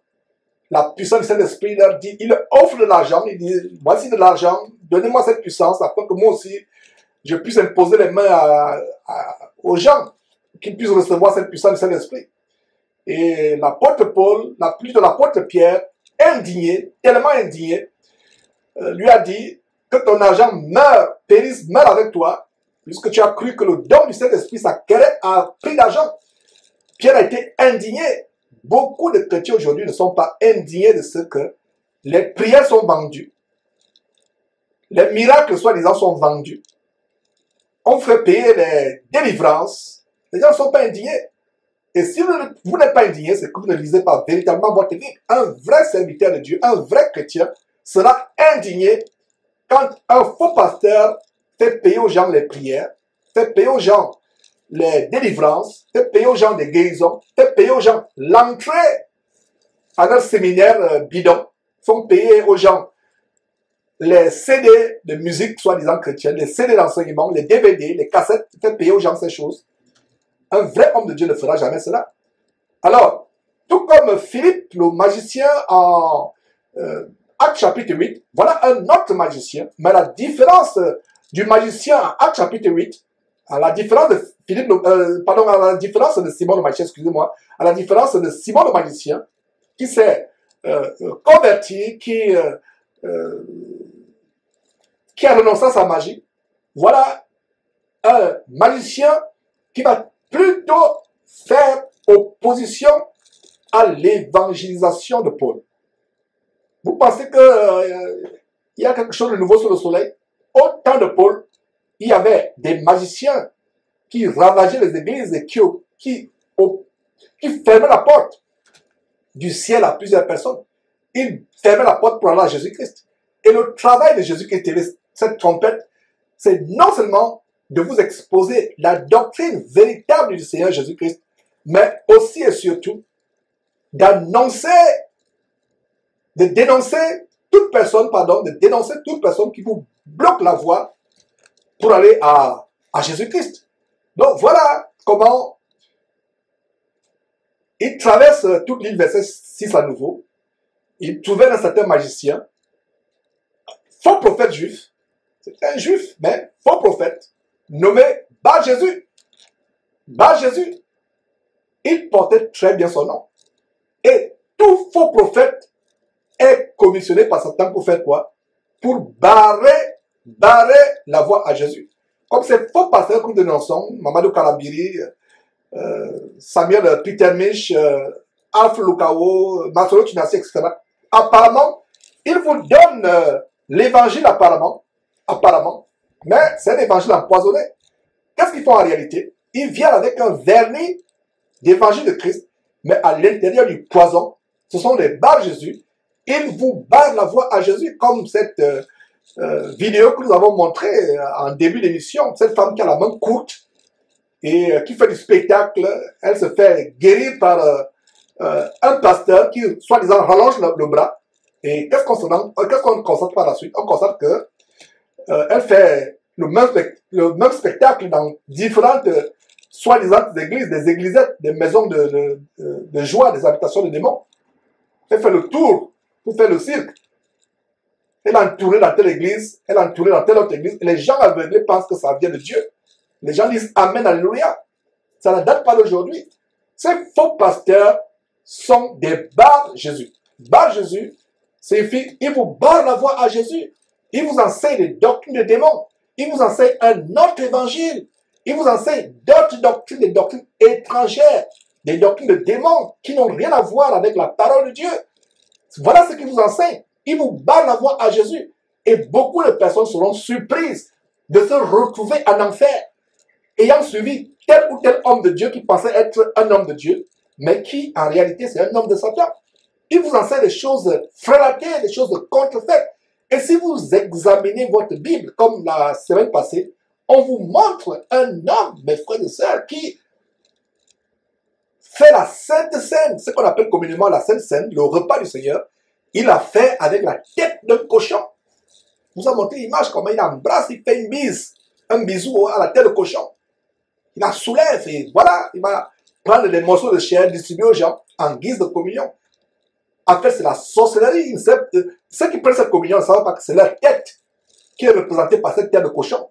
La puissance du Saint-Esprit leur dit, il offre de l'argent, il dit, voici de l'argent, donnez-moi cette puissance afin que moi aussi, je puisse imposer les mains aux gens, qu'ils puissent recevoir cette puissance du Saint-Esprit. Et l'apôtre Paul, plutôt l'apôtre Pierre, indigné, tellement indigné, lui a dit que ton argent périsse, meure avec toi, puisque tu as cru que le don du Saint-Esprit s'acquérait à prix d'argent. Pierre a été indigné. Beaucoup de chrétiens aujourd'hui ne sont pas indignés de ce que les prières sont vendues. Les miracles, soi-disant, sont vendus. On fait payer les délivrances. Les gens ne sont pas indignés. Et si vous n'êtes pas indigné, c'est que vous ne lisez pas véritablement votre Bible. Un vrai serviteur de Dieu, un vrai chrétien, sera indigné quand un faux pasteur fait payer aux gens les prières, fait payer aux gens les délivrances, fait payer aux gens des guérisons, fait payer aux gens l'entrée à leur séminaire bidon, font payer aux gens les CD de musique soi-disant chrétienne, les CD d'enseignement, les DVD, les cassettes, fait payer aux gens ces choses. Un vrai homme de Dieu ne fera jamais cela. Alors, tout comme Philippe, le magicien en Actes chapitre 8, voilà un autre magicien, mais la différence du magicien en Actes chapitre 8, à la différence de Philippe, à la différence de Simon le magicien, excusez-moi, à la différence de Simon le magicien, qui s'est converti, qui a renoncé à sa magie, voilà un magicien qui va plutôt faire opposition à l'évangélisation de Paul. Vous pensez qu'il y a quelque chose de nouveau sur le soleil? Au temps de Paul, il y avait des magiciens qui ravageaient les églises et qui fermaient la porte du ciel à plusieurs personnes. Ils fermaient la porte pour aller à Jésus-Christ. Et le travail de Jésus-Christ, cette trompette, c'est non seulement de vous exposer la doctrine véritable du Seigneur Jésus-Christ, mais aussi et surtout de dénoncer toute personne qui vous bloque la voie pour aller à Jésus-Christ. Donc voilà comment il traverse toute l'île, verset 6 à nouveau. Il trouvait un certain magicien, faux prophète juif, c'était un juif, mais faux prophète, nommé Bar-Jésus. Bar-Jésus, il portait très bien son nom. Et tout faux prophète est commissionné par Satan pour faire quoi? Pour barrer la voie à Jésus. Comme ces faux pasteurs que nous dénonçons, Mamadou Kalabiri, Samuel Petermich, Alf Lukao, Masolo Tunasi, etc. Apparemment, ils vous donnent l'évangile apparemment, mais c'est un évangile empoisonné. Qu'est-ce qu'ils font en réalité? Ils viennent avec un vernis d'évangile de Christ, mais à l'intérieur du poison, ce sont les Bar-Jésus. Ils vous barrent la voie à Jésus, comme cette vidéo que nous avons montrée en début d'émission, cette femme qui a la main courte, et qui fait du spectacle, elle se fait guérir par un pasteur qui, soi-disant, rallonge le bras. Et qu'est-ce qu'on constate par la suite? On constate que elle fait le même spectacle dans différentes soi-disant églises, des églisettes, des maisons de joie, des habitations de démons. Elle fait le tour pour faire le cirque. Elle a entouré dans telle église, elle a entouré dans telle autre église, et les gens aveuglés pensent que ça vient de Dieu. Les gens disent Amen, Alléluia. Ça ne date pas d'aujourd'hui. Ces faux pasteurs sont des barres Jésus. Barre Jésus signifie, ils vous barrent la voie à Jésus. Ils vous enseignent des doctrines de démons. Ils vous enseignent un autre évangile. Ils vous enseignent d'autres doctrines, des doctrines étrangères, des doctrines de démons qui n'ont rien à voir avec la parole de Dieu. Voilà ce qu'ils vous enseignent. Ils vous barrent la voie à Jésus. Et beaucoup de personnes seront surprises de se retrouver en enfer, ayant suivi tel ou tel homme de Dieu qui pensait être un homme de Dieu, mais qui en réalité c'est un homme de Satan. Il vous enseigne des choses frelatées, des choses contrefaites. Et si vous examinez votre Bible, comme la semaine passée, on vous montre un homme, mes frères et sœurs, qui fait la Sainte Seine, ce qu'on appelle communément la Sainte Seine, le repas du Seigneur. Il l'a fait avec la tête d'un cochon. Je vous a montré l'image, comment il embrasse, il fait une bise, un bisou à la tête de cochon. Il la soulève et voilà, il va prendre des morceaux de chair, distribuer aux gens en guise de communion. En fait, c'est la sorcellerie. Ceux qui prennent cette communion ne savent pas que c'est leur tête qui est représentée par cette tête de cochon.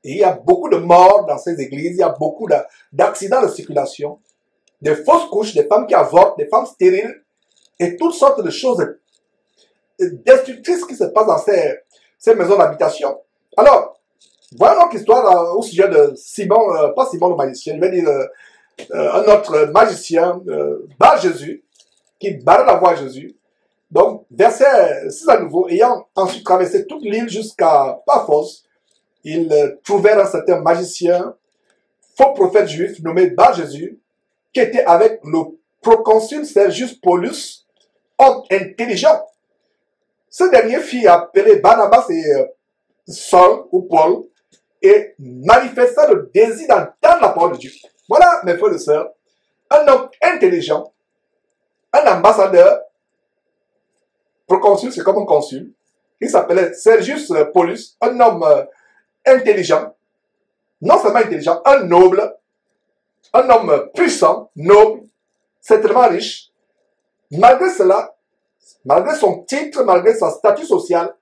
Et il y a beaucoup de morts dans ces églises, il y a beaucoup d'accidents de circulation, des fausses couches, des femmes qui avortent, des femmes stériles, et toutes sortes de choses destructrices qui se passent dans ces maisons d'habitation. Alors, voilà notre histoire au sujet de Simon, pas Simon le magicien, je vais dire un autre magicien, Bar Jésus, qui barre la voie à Jésus. Donc, verset 6 à nouveau, ayant ensuite traversé toute l'île jusqu'à Paphos, ils trouvèrent un certain magicien, faux prophète juif, nommé Bar Jésus, qui était avec le proconsul Sergius Paulus, homme intelligent. Ce dernier fit appeler Barnabas et Saul ou Paul et manifesta le désir d'entendre la parole de Dieu. Voilà, mes frères et sœurs, un homme intelligent, un ambassadeur, proconsul, c'est comme un consul, il s'appelait Sergius Paulus, un homme intelligent, non seulement intelligent, un noble, un homme puissant, noble, certainement riche. Malgré cela, malgré son titre, malgré son statut social,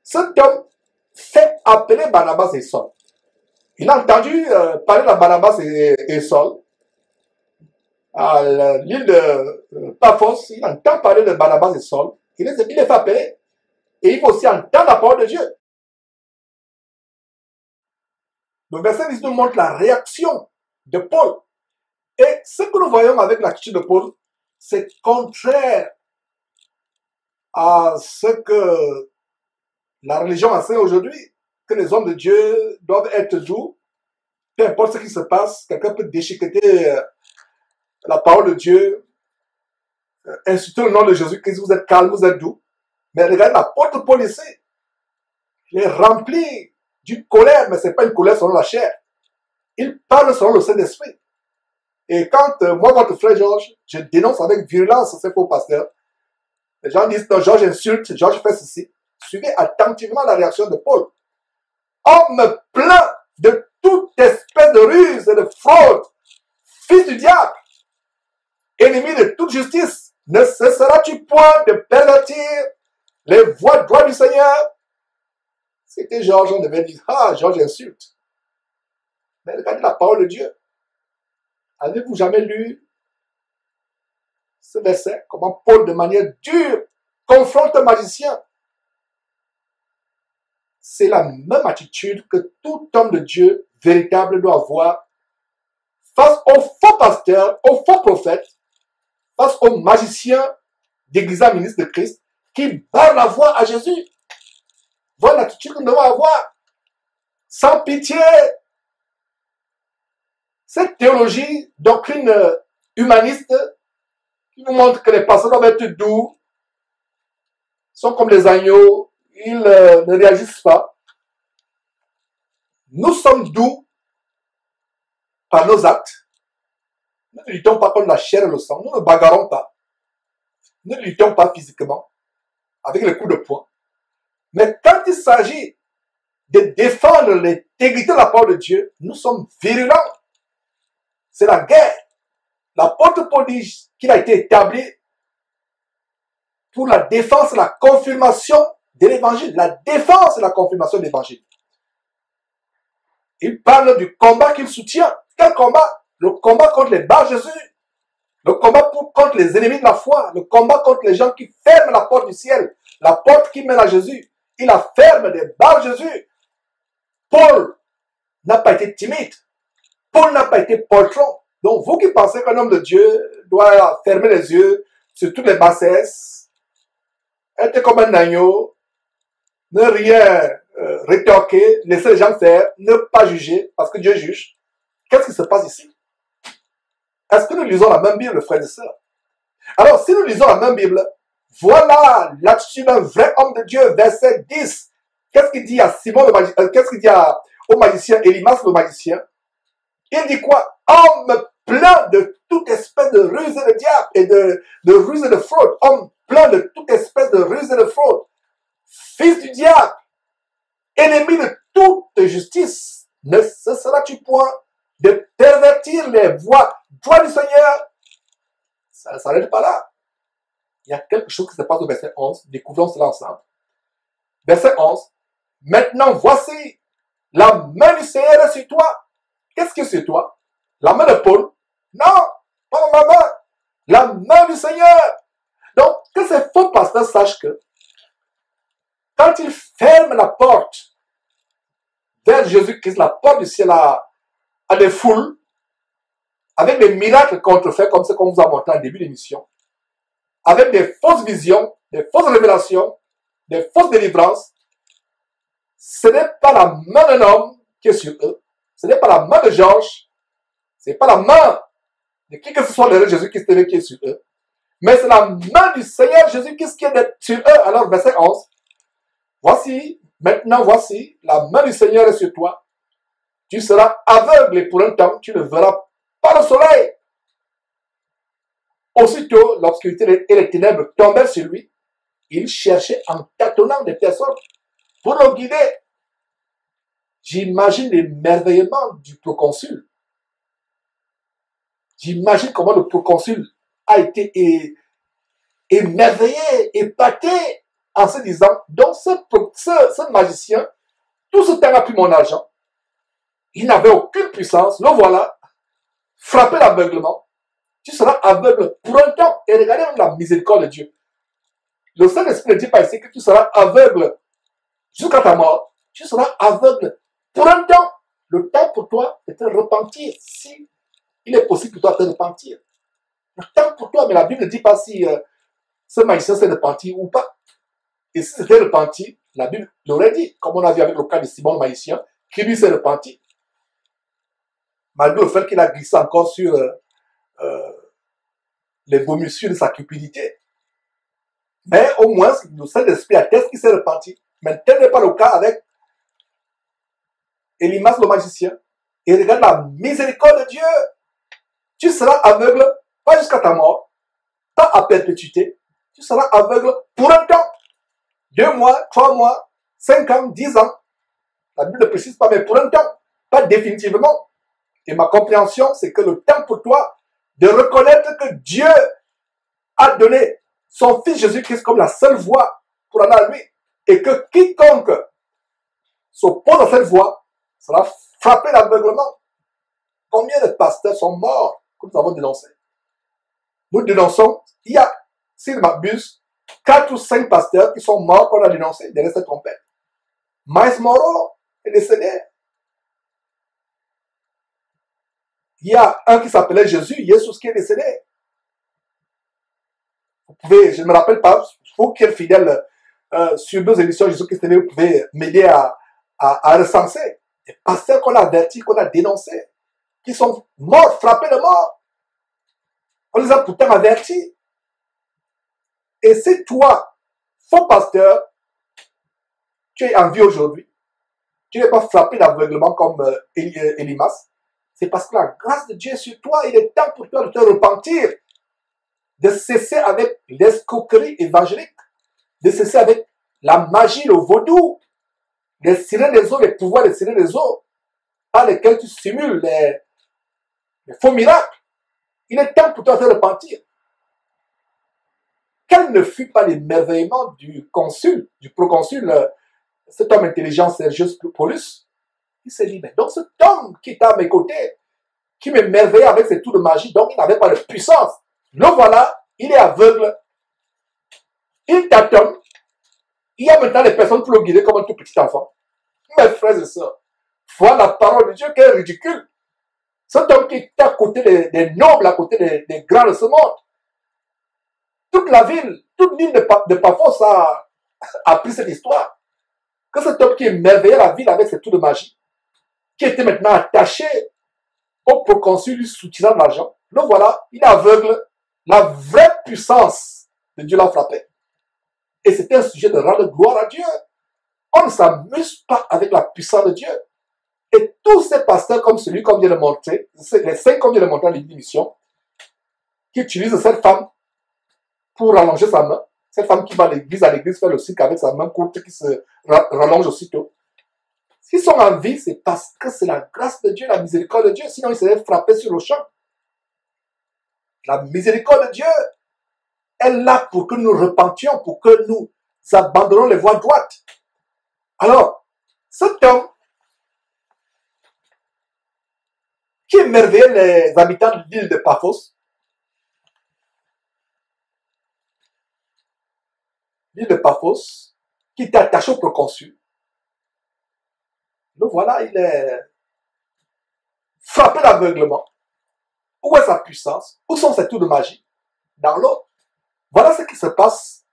cet homme fait appeler Barnabas et Saul. Il a entendu parler de Barnabas et Saul à l'île de Paphos. Il entend parler de Barnabas et Saul. Il les fait appeler. Et il faut aussi entendre la parole de Dieu. Le verset 10 nous montre la réaction de Paul. Et ce que nous voyons avec l'attitude de Paul, c'est contraire à ce que la religion enseigne aujourd'hui, que les hommes de Dieu doivent être doux. Peu importe ce qui se passe, quelqu'un peut déchiqueter la parole de Dieu, insulter le nom de Jésus-Christ, vous êtes calme, vous êtes doux. Mais regardez l'apôtre Paul ici, il est rempli d'une colère, mais ce n'est pas une colère selon la chair. Il parle selon le Saint-Esprit. Et quand moi, votre frère Georges, je dénonce avec virulence ces faux pasteurs, les gens disent, non, Georges insulte, Georges fait ceci. Suivez attentivement la réaction de Paul. Homme plein de toute espèce de ruse et de fraude, fils du diable, ennemi de toute justice, ne cesseras-tu point de pervertir les voies droites du Seigneur? C'était Georges, on devait dire, ah, Georges insulte. Mais regardez la parole de Dieu. Avez-vous jamais lu ce verset? Comment Paul, de manière dure, confronte un magicien? C'est la même attitude que tout homme de Dieu véritable doit avoir face aux faux pasteurs, aux faux prophètes, face aux magiciens déguisés en ministres de Christ qui barrent la voie à Jésus. Voilà l'attitude que nous devons avoir. Sans pitié. Cette théologie, doctrine humaniste, qui nous montre que les pasteurs doivent être doux, sont comme des agneaux, ils ne réagissent pas. Nous sommes doux, par nos actes. Nous ne luttons pas contre la chair et le sang. Nous ne bagarrons pas. Nous ne luttons pas physiquement avec les coups de poing. Mais quand il s'agit de défendre l'intégrité de la parole de Dieu, nous sommes virulents. C'est la guerre. L'apôtre Paul dit qu'il a été établi pour la défense et la confirmation de l'évangile. La défense et la confirmation de l'évangile. Il parle du combat qu'il soutient. Quel combat? Le combat contre les bas Jésus. Le combat contre les ennemis de la foi. Le combat contre les gens qui ferment la porte du ciel. La porte qui mène à Jésus. Il a fermé des bas Jésus. Paul n'a pas été timide. Paul n'a pas été poltron. Donc, vous qui pensez qu'un homme de Dieu doit fermer les yeux sur toutes les bassesses, être comme un agneau, ne rien rétorquer, laisser les gens faire, ne pas juger, parce que Dieu juge. Qu'est-ce qui se passe ici? Est-ce que nous lisons la même Bible, frères et sœurs? Alors, si nous lisons la même Bible, voilà l'attitude d'un vrai homme de Dieu, verset 10. Qu'est-ce qu'il dit à Simon le magicien, qu'est-ce qu'il dit au magicien, Élimas le magicien? Il dit quoi? Homme plein de toute espèce de ruse et de diable et de ruse et de fraude. Homme plein de toute espèce de ruse et de fraude. Fils du diable. Ennemi de toute justice. Ne cesseras-tu point de pervertir les voies du Seigneur? Ça ne s'arrête pas là. Il y a quelque chose qui se passe au verset 11. Découvrons cela ensemble. Verset 11. Maintenant, voici, la main du Seigneur est sur toi. Qu'est-ce que c'est toi? La main de Paul? Non, pas ma main. La main du Seigneur. Donc, que ces faux pasteurs sachent que quand ils ferment la porte vers Jésus-Christ, la porte du ciel à des foules, avec des miracles contrefaits comme ce qu'on vous a montré en début d'émission, avec des fausses visions, des fausses révélations, des fausses délivrances, ce n'est pas la main d'un homme qui est sur eux. Ce n'est pas la main de Georges, ce n'est pas la main de qui que ce soit le Jésus-Christ qui est sur eux, mais c'est la main du Seigneur Jésus-Christ qui est sur eux. Alors, verset 11, voici, maintenant voici, la main du Seigneur est sur toi. Tu seras aveugle et pour un temps, tu ne verras pas le soleil. Aussitôt, l'obscurité et les ténèbres tombèrent sur lui. Il cherchait en tâtonnant des personnes pour le guider. J'imagine l'émerveillement du proconsul. J'imagine comment le proconsul a été émerveillé, épaté, en se disant, donc ce magicien, tout ce temps a pris mon argent. Il n'avait aucune puissance. Le voilà, frappé d'aveuglement. Tu seras aveugle pour un temps. Et regardez même la miséricorde de Dieu. Le Saint-Esprit ne dit pas ici que tu seras aveugle jusqu'à ta mort. Tu seras aveugle pour un temps. Le temps pour toi est de repentir. Si il est possible pour toi de te repentir. Le temps pour toi, mais la Bible ne dit pas si ce magicien s'est repenti ou pas. Et si c'était repenti, la Bible l'aurait dit, comme on a vu avec le cas de Simon le magicien, qui lui s'est repenti. Malgré le fait qu'il a glissé encore sur les vomissures de sa cupidité. Mais au moins, le Saint-Esprit atteste qu'il s'est repenti. Mais tel n'est pas le cas avec Élimas le magicien. Et regarde la miséricorde de Dieu. Tu seras aveugle, pas jusqu'à ta mort, pas à perpétuité. Tu seras aveugle pour un temps. 2 mois, 3 mois, 5 ans, 10 ans. La Bible ne précise pas, mais pour un temps, pas définitivement. Et ma compréhension, c'est que le temps pour toi de reconnaître que Dieu a donné son Fils Jésus-Christ comme la seule voie pour aller à lui. Et que quiconque s'oppose à cette voie sera frappé d'aveuglement. Combien de pasteurs sont morts que nous avons dénoncés? Nous dénonçons, il y a, s'il m'abuse, 4 ou 5 pasteurs qui sont morts qu'on a dénoncés derrière cette trompette. Miles Morrow est décédé. Il y a un qui s'appelait Jésus qui est décédé. Vous pouvez, je ne me rappelle pas, vous qui êtes fidèles sur nos émissions Jésus-Christ, vous pouvez m'aider à recenser des pasteurs qu'on a avertis, qu'on a dénoncés, qui sont morts, frappés de mort. On les a pourtant avertis. Et si toi, faux pasteur, tu es en vie aujourd'hui, tu n'es pas frappé d'aveuglement comme Élimas, C'est parce que la grâce de Dieu est sur toi. Il est temps pour toi de te repentir, de cesser avec l'escroquerie évangélique, de cesser avec la magie, le vaudou, les sirènes des eaux, les pouvoirs des sirènes des eaux, par lesquels tu simules les faux miracles. Il est temps pour toi de te repentir. Quel ne fut pas l'émerveillement du consul, du proconsul, cet homme intelligent, Sergius Paulus. Il s'est dit, mais donc cet homme qui est à mes côtés, qui m'émerveillait avec ses tours de magie, donc il n'avait pas de puissance. Le voilà, il est aveugle, il tâtonne, il y a maintenant des personnes pour le guider comme un tout petit enfant. Mes frères et sœurs, voilà la parole de Dieu qui est ridicule. Cet homme qui est à côté des nobles, à côté des grands de ce monde. Toute la ville, toute l'île de Paphos a appris cette histoire. Que cet homme qui émerveillait la ville avec ses tours de magie, qui était maintenant attaché au proconsul lui soutirant de l'argent, le voilà, il est aveugle. La vraie puissance de Dieu l'a frappé. Et c'était un sujet de rendre gloire à Dieu. On ne s'amuse pas avec la puissance de Dieu. Et tous ces pasteurs comme celui qu'on vient de montrer, les 5 qu'on vient de montrer dans l'émission, qui utilisent cette femme pour rallonger sa main, cette femme qui va à l'église faire le cirque avec sa main courte qui se rallonge aussitôt. S'ils sont en vie, c'est parce que c'est la grâce de Dieu, la miséricorde de Dieu, sinon ils seraient frappés sur le champ. La miséricorde de Dieu est là pour que nous repentions, pour que nous abandonnons les voies droites. Alors, cet homme qui émerveillait les habitants de l'île de Paphos, qui était attaché au proconsul, le voilà, il est frappé d'aveuglement. Où est sa puissance? Où sont ses tours de magie? Dans l'eau. Voilà ce qui se passe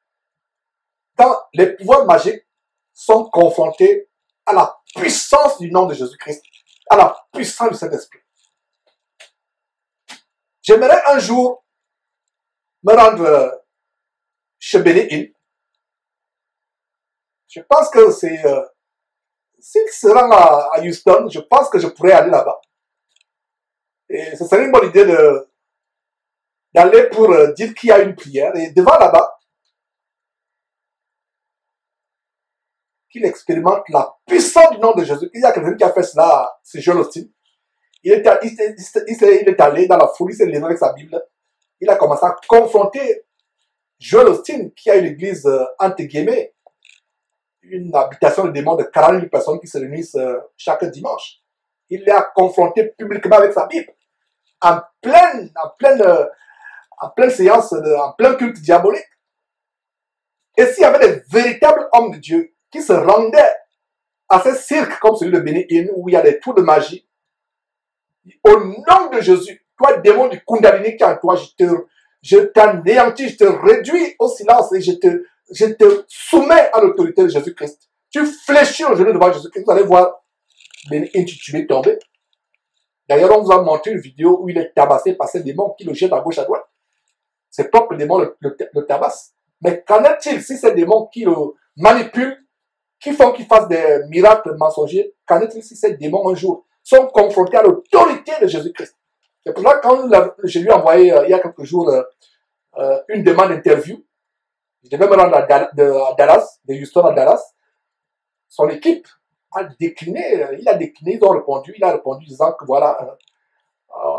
quand les pouvoirs magiques sont confrontés à la puissance du nom de Jésus-Christ, à la puissance du Saint-Esprit. J'aimerais un jour me rendre chez Béni-Hinn. Je pense que c'est... s'il se rend à Houston, je pense que je pourrais aller là-bas. Et ce serait une bonne idée d'aller pour dire qu'il y a une prière. Et devant là-bas, qu'il expérimente la puissance du nom de Jésus. Il y a quelqu'un qui a fait cela, c'est Joel Osteen. Il est allé dans la foule, il s'est levé avec sa Bible. Il a commencé à confronter Joel Osteen, qui a une église, entre guillemets, une habitation de démons de 40 000 personnes qui se réunissent chaque dimanche. Il l'a confronté publiquement avec sa Bible. En pleine séance, en plein culte diabolique. Et s'il y avait des véritables hommes de Dieu qui se rendaient à ces cirques comme celui de Béni-Hinn où il y a des tours de magie, au nom de Jésus, toi, démon du Kundalini qui est en toi, je t'anéantis, je te réduis au silence et je te soumets à l'autorité de Jésus-Christ. Tu fléchis au genou devant Jésus-Christ. Vous allez voir Béni-Hinn tuer tomber. D'ailleurs, on vous a montré une vidéo où il est tabassé par ces démons qui le jettent à gauche à droite. Ses propres démons le tabassent. Mais qu'en est-il si ces démons qui le manipulent, qui font qu'il fasse des miracles mensongers, qu'en est-il si ces démons un jour sont confrontés à l'autorité de Jésus-Christ? C'est pour ça que quand je lui ai envoyé il y a quelques jours une demande d'interview, je devais me rendre à Dallas, de Houston à Dallas, son équipe a décliné, il a décliné, ils ont répondu, il a répondu disant que voilà,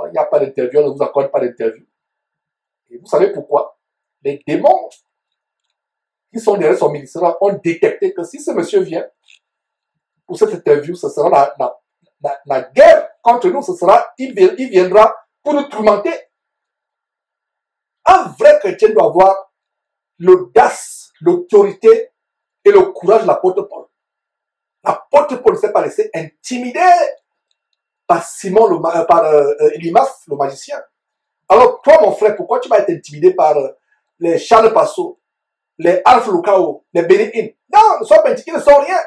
il n'y a pas d'interview, on ne vous accorde pas d'interview. Et vous savez pourquoi? Les démons qui sont derrière son ministère ont détecté que si ce monsieur vient pour cette interview, ce sera la guerre contre nous, il viendra pour nous tourmenter. Un vrai chrétien doit avoir l'audace, l'autorité et le courage de l'apôtre Paul. L'apôtre Paul ne s'est pas laissé intimider par Elimas, le magicien. Alors toi, mon frère, pourquoi tu vas être intimidé par les Charles Passot, les Alpha Lucao, les Béni-Hinn? Non, ne sois pas intimidé, ils ne sont rien.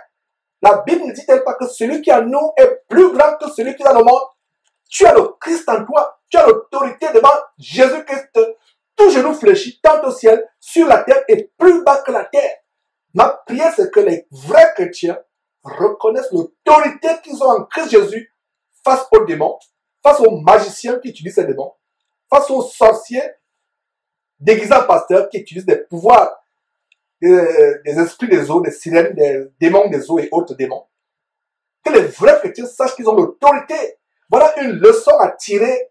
La Bible ne dit-elle pas que celui qui est en nous est plus grand que celui qui est dans le monde? Tu as le Christ en toi, tu as l'autorité devant Jésus-Christ. Tout genou fléchit, tant au ciel, sur la terre et plus bas que la terre. Ma prière, c'est que les vrais chrétiens reconnaissent l'autorité qu'ils ont en Christ Jésus face aux démons, face aux magiciens qui utilisent ces démons, face aux sorciers déguisés en pasteurs qui utilisent des pouvoirs des esprits des eaux, des sirènes, des démons des eaux et autres démons. Que les vrais chrétiens sachent qu'ils ont l'autorité. Voilà une leçon à tirer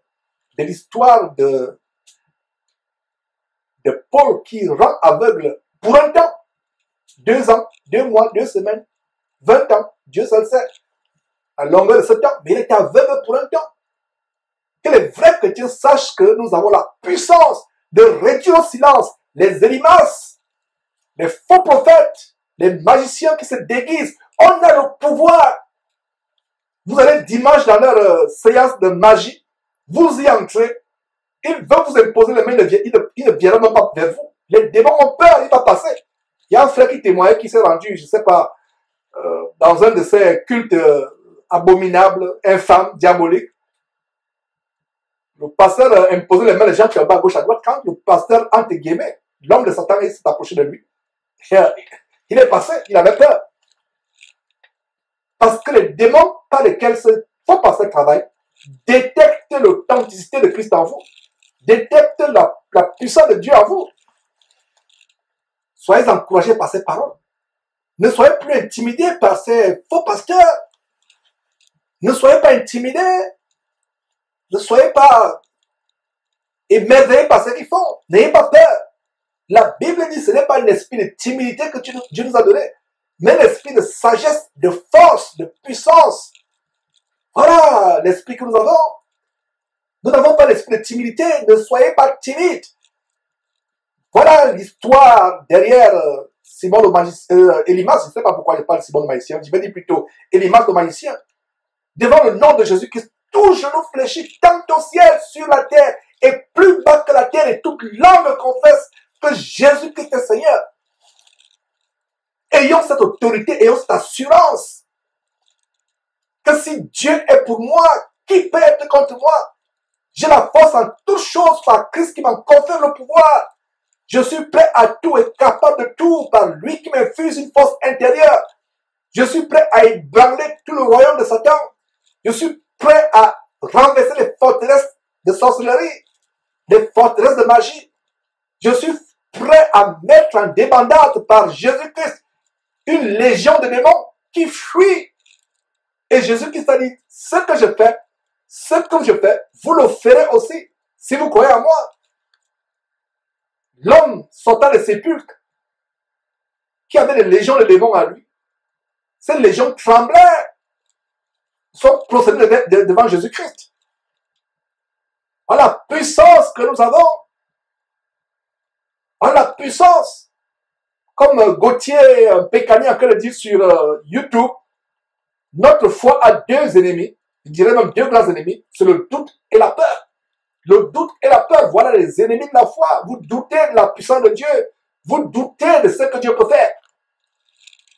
de l'histoire de Paul qui rend aveugle pour un temps. 2 ans, 2 mois, 2 semaines, 20 ans, Dieu seul sait. À longueur de ce temps, mais il est aveugle pour un temps. Que les vrais chrétiens sachent que nous avons la puissance de réduire au silence les élimas, les faux prophètes, les magiciens qui se déguisent. On a le pouvoir. Vous allez dimanche dans leur séance de magie, vous y entrez, ils veulent vous imposer les mains, ils ne viendront même pas vers vous. Les démons ont peur, il va passer. Il y a un frère qui témoignait, qui s'est rendu, je ne sais pas, dans un de ces cultes abominables, infâmes, diaboliques. Le pasteur imposait les mains des gens qui sont à gauche, à droite. Quand le pasteur, entre guillemets, l'homme de Satan, s'est approché de lui, il est passé, il avait peur. Parce que les démons par lesquels ce faux pasteur travaille détectent l'authenticité de Christ en vous, détectent la puissance de Dieu en vous. Soyez encouragés par ces paroles. Ne soyez plus intimidés par ces faux pasteurs. Ne soyez pas intimidés. Ne soyez pas émerveillés par ce qu'ils font. N'ayez pas peur. La Bible dit que ce n'est pas un esprit de timidité que Dieu nous a donné, mais un esprit de sagesse, de force, de puissance. Voilà l'esprit que nous avons. Nous n'avons pas l'esprit de timidité. Ne soyez pas timides. Voilà l'histoire derrière Simon le magicien, Élimas. Je ne sais pas pourquoi je parle de Simon le magicien. Je vais dire plutôt Élimas le magicien. Devant le nom de Jésus-Christ, tout genou fléchit tant au ciel, sur la terre, et plus bas que la terre, et toute langue confesse que Jésus-Christ est Seigneur. Ayons cette autorité, ayons cette assurance que si Dieu est pour moi, qui peut être contre moi? J'ai la force en toutes choses par Christ qui m'en confère le pouvoir. Je suis prêt à tout et capable de tout par lui qui m'infuse une force intérieure. Je suis prêt à ébranler tout le royaume de Satan. Je suis prêt à renverser les forteresses de sorcellerie, les forteresses de magie. Je suis prêt à mettre en débandade par Jésus-Christ une légion de démons qui fuient. Et Jésus-Christ a dit, ce que je fais, vous le ferez aussi, si vous croyez en moi. L'homme sortant des sépulcres, qui avait des légions de démons à lui, ces légions tremblaient, sont procédées devant Jésus-Christ. Voilà la puissance que nous avons. Voilà la puissance. Comme Gauthier Pécani a pu le dire sur YouTube, notre foi a 2 ennemis, je dirais même 2 grands ennemis, c'est le doute et la peur. Le doute et la peur, voilà les ennemis de la foi. Vous doutez de la puissance de Dieu. Vous doutez de ce que Dieu peut faire.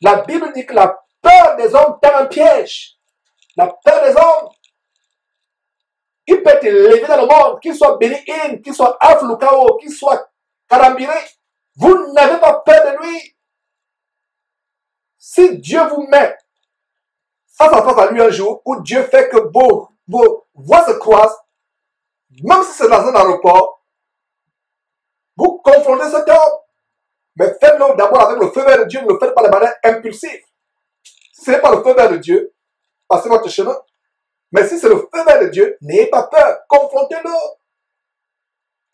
La Bible dit que la peur des hommes est un piège. La peur des hommes, il peut être élevé dans le monde, qu'il soit béni, qu'il soit aflukao, qu'il soit karambiré. Vous n'avez pas peur de lui. Si Dieu vous met face à face à lui un jour, où Dieu fait que vos voix se croisent, même si c'est dans un aéroport, vous confrontez cet homme. Mais faites-le d'abord avec le feu vert de Dieu, ne le faites pas de manière impulsive. Si ce n'est pas le feu vert de Dieu, passez votre chemin. Mais si c'est le feu vert de Dieu, n'ayez pas peur, confrontez-le.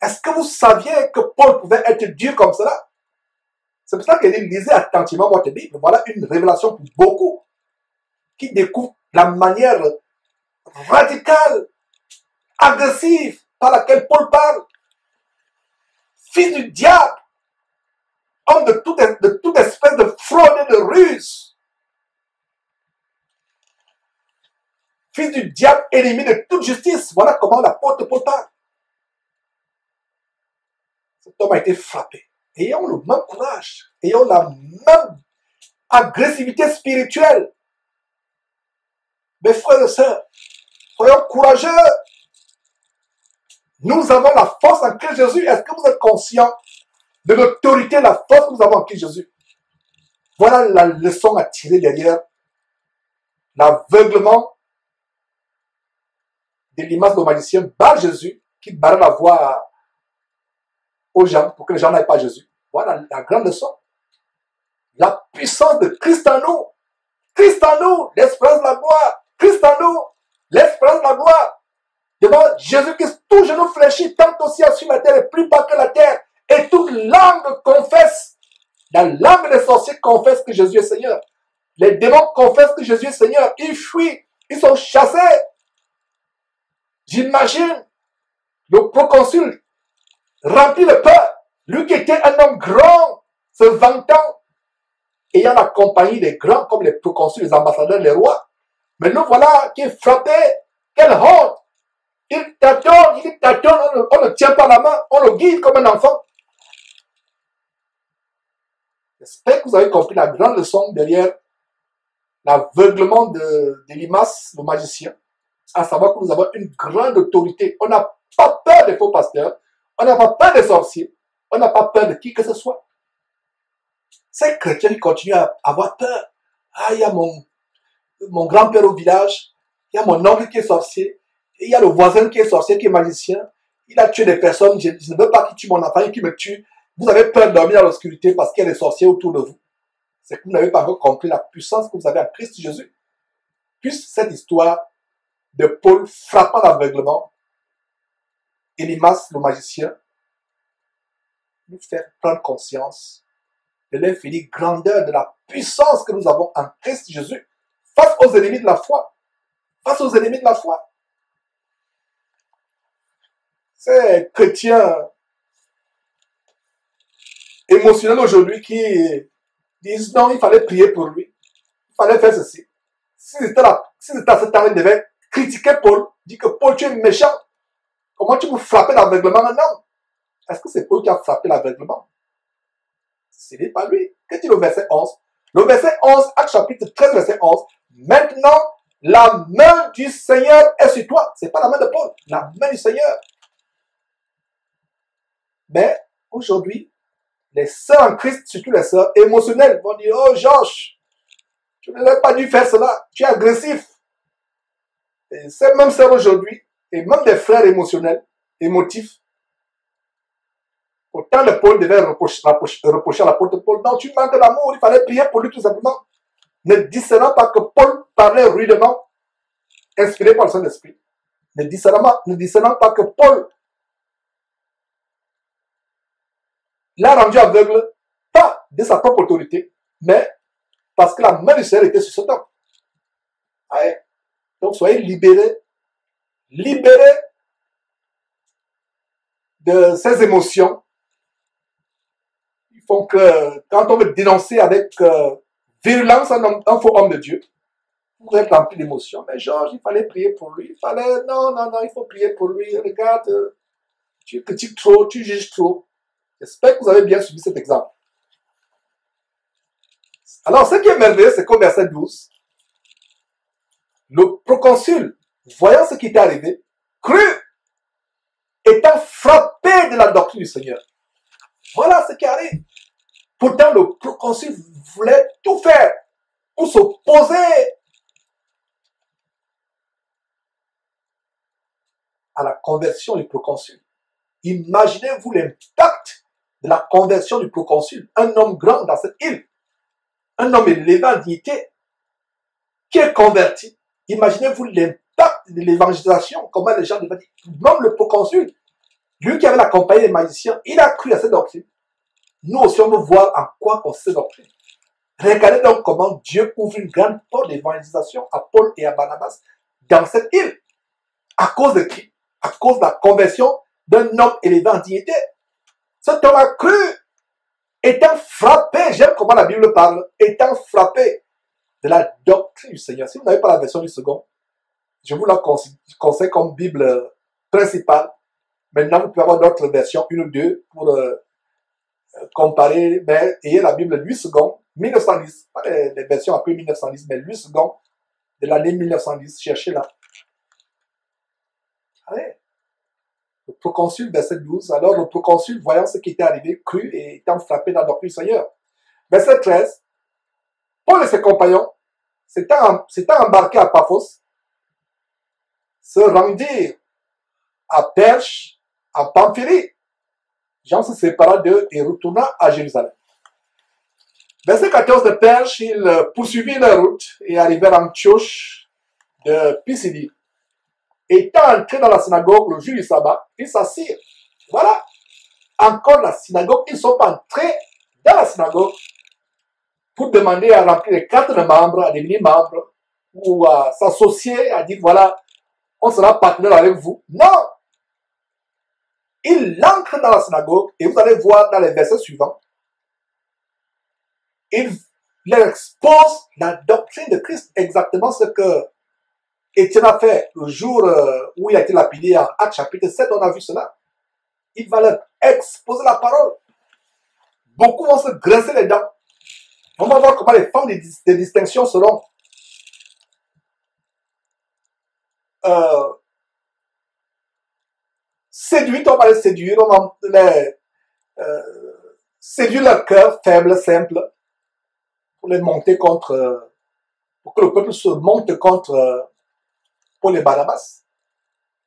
Est-ce que vous saviez que Paul pouvait être dur comme cela? C'est pour ça qu'il dit, lisez attentivement votre Bible. Voilà une révélation pour beaucoup qui découvrent la manière radicale, agressive par laquelle Paul parle. Fils du diable, homme de toute espèce de fraude et de ruse. Fils du diable, ennemi de toute justice. Voilà comment l'apôtre Paul parle. Cet homme a été frappé. Ayons le même courage. Ayons la même agressivité spirituelle. Mes frères et sœurs, soyons courageux. Nous avons la force en Christ Jésus. Est-ce que vous êtes conscients de l'autorité, la force que nous avons en Christ Jésus? Voilà la leçon à tirer derrière l'aveuglement d'Élimas le magicien barre Jésus, qui barre la voie aux gens pour que les gens n'aillent pas à Jésus. Voilà la grande leçon. La puissance de Christ en nous. Christ en nous, l'espérance de la gloire. Christ en nous, l'espérance de la gloire. Devant Jésus-Christ, tout genou fléchit, tant aussi sur la terre et plus bas que la terre. Et toute langue confesse, la langue des sorciers confesse que Jésus est Seigneur. Les démons confessent que Jésus est Seigneur. Ils fuient, ils sont chassés. J'imagine le proconsul rempli de peur, lui qui était un homme grand, se vantant, ayant la compagnie des grands comme les proconsuls, les ambassadeurs, les rois. Mais nous voilà qui est frappé. Quelle honte! Il tâtonne, on ne tient pas la main, on le guide comme un enfant. J'espère que vous avez compris la grande leçon derrière l'aveuglement d'Élimas, le magicien, à savoir que nous avons une grande autorité. On n'a pas peur des faux pasteurs, on n'a pas peur des sorciers, on n'a pas peur de qui que ce soit. Ces chrétiens qui continuent à avoir peur. Ah, il y a mon grand-père au village, il y a mon oncle qui est sorcier, il y a le voisin qui est sorcier, qui est magicien, il a tué des personnes, je ne veux pas qu'il tue mon enfant et qu'il me tue. Vous avez peur de dormir dans l'obscurité parce qu'il y a des sorciers autour de vous. C'est que vous n'avez pas encore compris la puissance que vous avez en Christ Jésus. Puisse cette histoire de Paul frappant l'aveuglement, Élimas le magicien, nous faire prendre conscience de l'infinie grandeur de la puissance que nous avons en Christ Jésus face aux ennemis de la foi. Face aux ennemis de la foi. Ces chrétiens émotionnels aujourd'hui qui disent non, il fallait prier pour lui, il fallait faire ceci. Si c'était à ce temps, ils devaient critiquer Paul, dire que Paul, tu es méchant. Comment tu peux frapper l'aveuglement d'un homme? Est-ce que c'est Paul qui a frappé l'aveuglement? Ce n'est pas lui. Que dit le verset 11? Le verset 11, Acte chapitre 13, verset 11. Maintenant, la main du Seigneur est sur toi. Ce n'est pas la main de Paul, la main du Seigneur. Mais aujourd'hui, les sœurs en Christ, surtout les sœurs émotionnelles, vont dire, oh Georges, tu n'aurais pas dû faire cela, tu es agressif. Et ces mêmes sœurs aujourd'hui, et même des frères émotionnels, émotifs, autant de Paul devait reprocher à l'apôtre Paul, non, tu manques d'amour, il fallait prier pour lui tout simplement. Ne discernant pas que Paul parlait rudement, inspiré par le Saint-Esprit. Ne discernant pas que Paul l'a rendu aveugle, pas de sa propre autorité, mais parce que la main du Seigneur était sur cet homme. Ouais. Donc soyez libérés de ces émotions. Ils font que quand on veut dénoncer avec virulence un faux homme de Dieu, vous êtes rempli d'émotions. Mais Georges, il fallait prier pour lui. Il fallait, non, il faut prier pour lui. Regarde, tu critiques trop, tu juges trop. J'espère que vous avez bien suivi cet exemple. Alors, ce qui est merveilleux, c'est qu'au verset 12, le proconsul, voyant ce qui était arrivé, crut, étant frappé de la doctrine du Seigneur. Voilà ce qui arrive. Pourtant, le proconsul voulait tout faire pour s'opposer à la conversion du proconsul. Imaginez-vous l'impact de la conversion du proconsul. Un homme grand dans cette île, un homme élevé en dignité, qui est converti. Imaginez-vous l'impact de l'évangélisation, comment les gens devaient dire. Même le proconsul, lui qui avait accompagné les magiciens, il a cru à cette doctrine. Nous aussi, on veut voir en quoi consiste cette doctrine. Regardez donc comment Dieu ouvre une grande porte d'évangélisation à Paul et à Barnabas dans cette île. À cause de qui? À cause de la conversion d'un homme élevé en dignité. Cet homme a cru, étant frappé, j'aime comment la Bible parle, étant frappé de la doctrine du Seigneur. Si vous n'avez pas la version du second, je vous la conseille comme Bible principale. Maintenant, vous pouvez avoir d'autres versions, une ou deux, pour comparer, mais ayez la Bible 8 secondes, 1910, pas les versions après 1910, mais 8 secondes de l'année 1910, cherchez-la. Allez. Le proconsul, verset 12, alors le proconsul, voyant ce qui était arrivé, crut et étant frappé dans la doctrine du Seigneur. Verset 13, Paul et ses compagnons s'étant embarqués à Paphos, se rendirent à Perge, en Pamphylie. Jean se sépara d'eux et retourna à Jérusalem. Verset 14 de Perge, ils poursuivirent leur route et arrivèrent à Antioche de Pisidie. Étant entrés dans la synagogue le jour du sabbat, ils s'assirent. Voilà, encore la synagogue, ils ne sont pas entrés dans la synagogue pour demander à remplir les cartes de membres, à devenir membres, ou à s'associer, à dire voilà, on sera partenaire avec vous. Non! Il entre dans la synagogue et vous allez voir dans les versets suivants, il leur expose la doctrine de Christ, exactement ce que Étienne a fait le jour où il a été lapidé en Actes chapitre 7, on a vu cela. Il va leur exposer la parole. Beaucoup vont se graisser les dents. On va voir comment les formes de distinction seront séduites, on va les séduire, on va les séduire leur cœur faible, simple, pour les monter contre, pour que le peuple se monte contre Paul et Barnabas,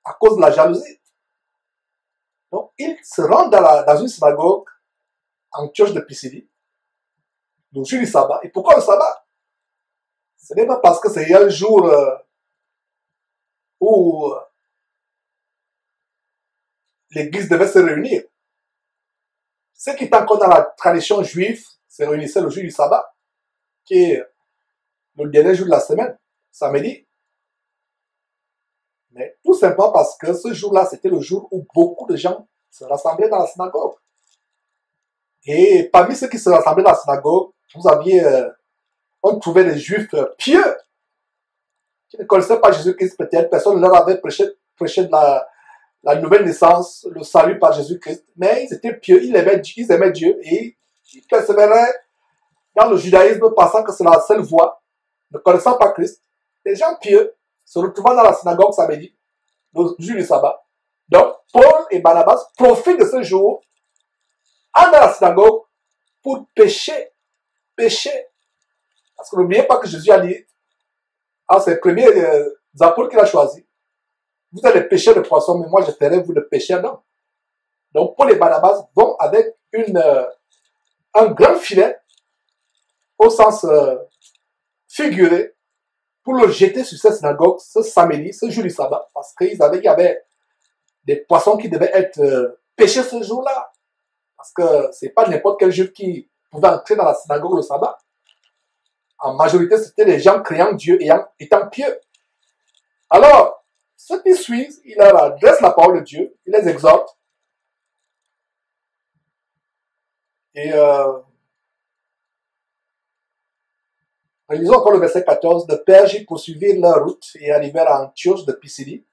à cause de la jalousie. Donc, ils se rendent dans une synagogue, en Antioche de Pisidie, le jour du sabbat. Et pourquoi le sabbat? Ce n'est pas parce que c'est un jour où l'église devait se réunir. Ce qui est encore dans la tradition juive, se réunissait le jour du sabbat, qui est le dernier jour de la semaine, samedi. Mais tout simplement parce que ce jour-là, c'était le jour où beaucoup de gens se rassemblaient dans la synagogue. Et parmi ceux qui se rassemblaient dans la synagogue, vous aviez, on trouvait des juifs pieux, qui ne connaissaient pas Jésus-Christ peut-être, personne ne leur avait prêché de la nouvelle naissance, le salut par Jésus-Christ, mais ils étaient pieux, ils aimaient Dieu et ils persévéraient dans le judaïsme pensant que c'est la seule voie, ne connaissant pas Christ. Les gens pieux se retrouvant dans la synagogue samedi, le jour du sabbat. Donc, Paul et Barnabas profitent de ce jour, entrent dans la synagogue pour pécher. Parce que n'oubliez pas que Jésus a dit à ses premiers apôtres qu'il a choisis, vous êtes des pêcheurs de poissons, mais moi je ferai vous des pêcheurs d'hommes. Donc Paul et Barnabas vont avec un grand filet, au sens figuré, pour le jeter sur cette synagogue ce samedi, ce jour du sabbat, parce qu'il y avait des poissons qui devaient être pêchés ce jour-là. Parce que c'est pas n'importe quel juif qui pouvait entrer dans la synagogue le sabbat. En majorité, c'était les gens créant Dieu et étant pieux. Alors, ceux qui suivent, il leur adresse la parole de Dieu, il les exhorte. Et lisons encore le verset 14. De Perge, ils poursuivirent leur route et arrivèrent à Antioche de Pisidie.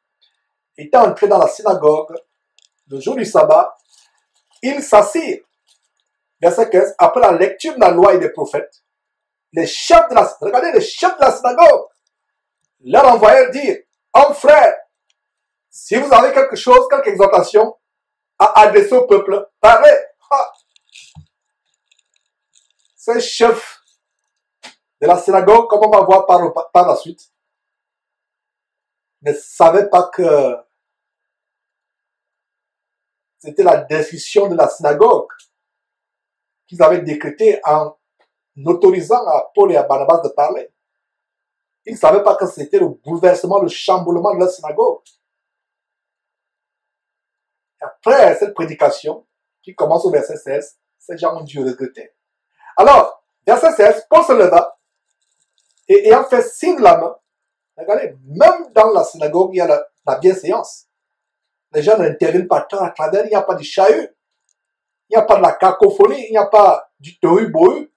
Étant entrés dans la synagogue, le jour du sabbat, ils s'assirent. Verset 15. Après la lecture de la loi et des prophètes, les chefs de la synagogue leur envoyèrent dire, hommes frères, si vous avez quelque chose, quelque exhortation à adresser au peuple, parlez. Ces chefs de la synagogue, comme on va voir par la suite, ne savaient pas que c'était la décision de la synagogue qu'ils avaient décrétée en autorisant à Paul et à Barnabas de parler. Ils ne savaient pas que c'était le bouleversement, le chamboulement de la synagogue. Après cette prédication, qui commence au verset 16, ces gens ont dû regretter. Alors, verset 16, Paul se leva et ayant fait signe de la main, regardez, même dans la synagogue, il y a la bienséance. Les gens n'interviennent pas tant à travers, il n'y a pas de chahut, il n'y a pas de la cacophonie, il n'y a pas du tohu-bohu.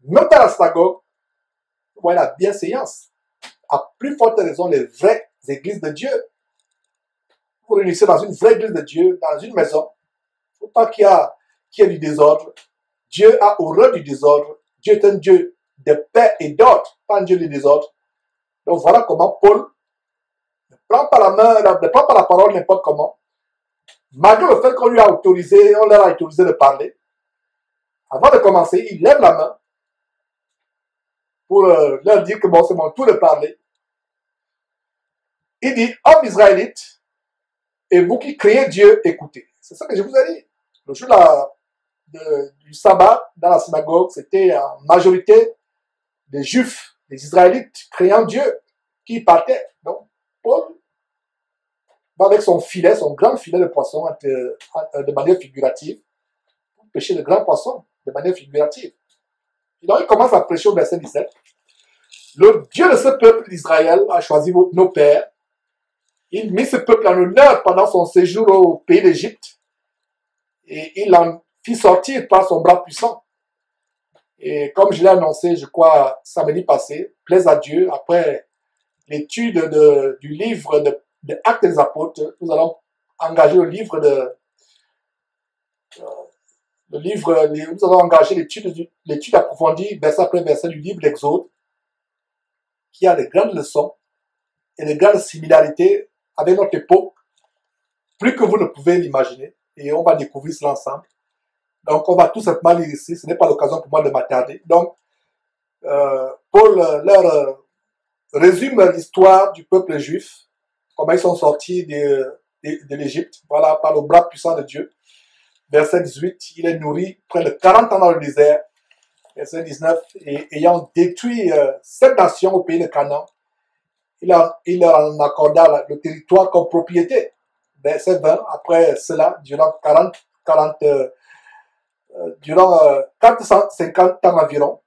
Même dans la synagogue, vous voyez la bienséance. À plus forte raison, les vraies églises de Dieu. Vous vous réunissez dans une vraie église de Dieu, dans une maison. Il ne faut pas qu'il y ait du désordre. Dieu a horreur du désordre. Dieu est un Dieu de paix et d'ordre, pas un Dieu de désordre. Donc voilà comment Paul ne prend pas la parole n'importe comment. Malgré le fait qu'on leur a autorisé de parler, avant de commencer, il lève la main pour leur dire que bon, c'est mon tour de parler. Il dit, hommes israélites, et vous qui créez Dieu, écoutez. C'est ça que je vous ai dit. Le jour du sabbat, dans la synagogue, c'était en majorité des Juifs, des Israélites, créant Dieu, qui partaient. Donc, Paul va avec son filet, son grand filet de poisson, de manière figurative, pour pêcher de grands poissons, de manière figurative. Et donc, il commence à prêcher au verset 17. Le Dieu de ce peuple d'Israël a choisi nos pères. Il mit ce peuple en honneur pendant son séjour au pays d'Égypte. Et il en fit sortir par son bras puissant. Et comme je l'ai annoncé, je crois, samedi passé, plaise à Dieu, après l'étude du livre de Actes des Apôtres, nous allons engager nous allons engager l'étude approfondie, verset après verset du livre d'Exode, qui a de grandes leçons et de grandes similarités avec notre époque, plus que vous ne pouvez l'imaginer, et on va découvrir cela ensemble. Donc, on va tout simplement lire ici, ce n'est pas l'occasion pour moi de m'attarder. Donc, Paul leur résume l'histoire du peuple juif, comment ils sont sortis de l'Égypte, voilà, par le bras puissant de Dieu. Verset 18, il est nourri près de 40 ans dans le désert. Verset 19, et ayant détruit 7 nations au pays de Canaan, il leur en accorda le territoire comme propriété. Verset 20, après cela, durant 450 ans environ,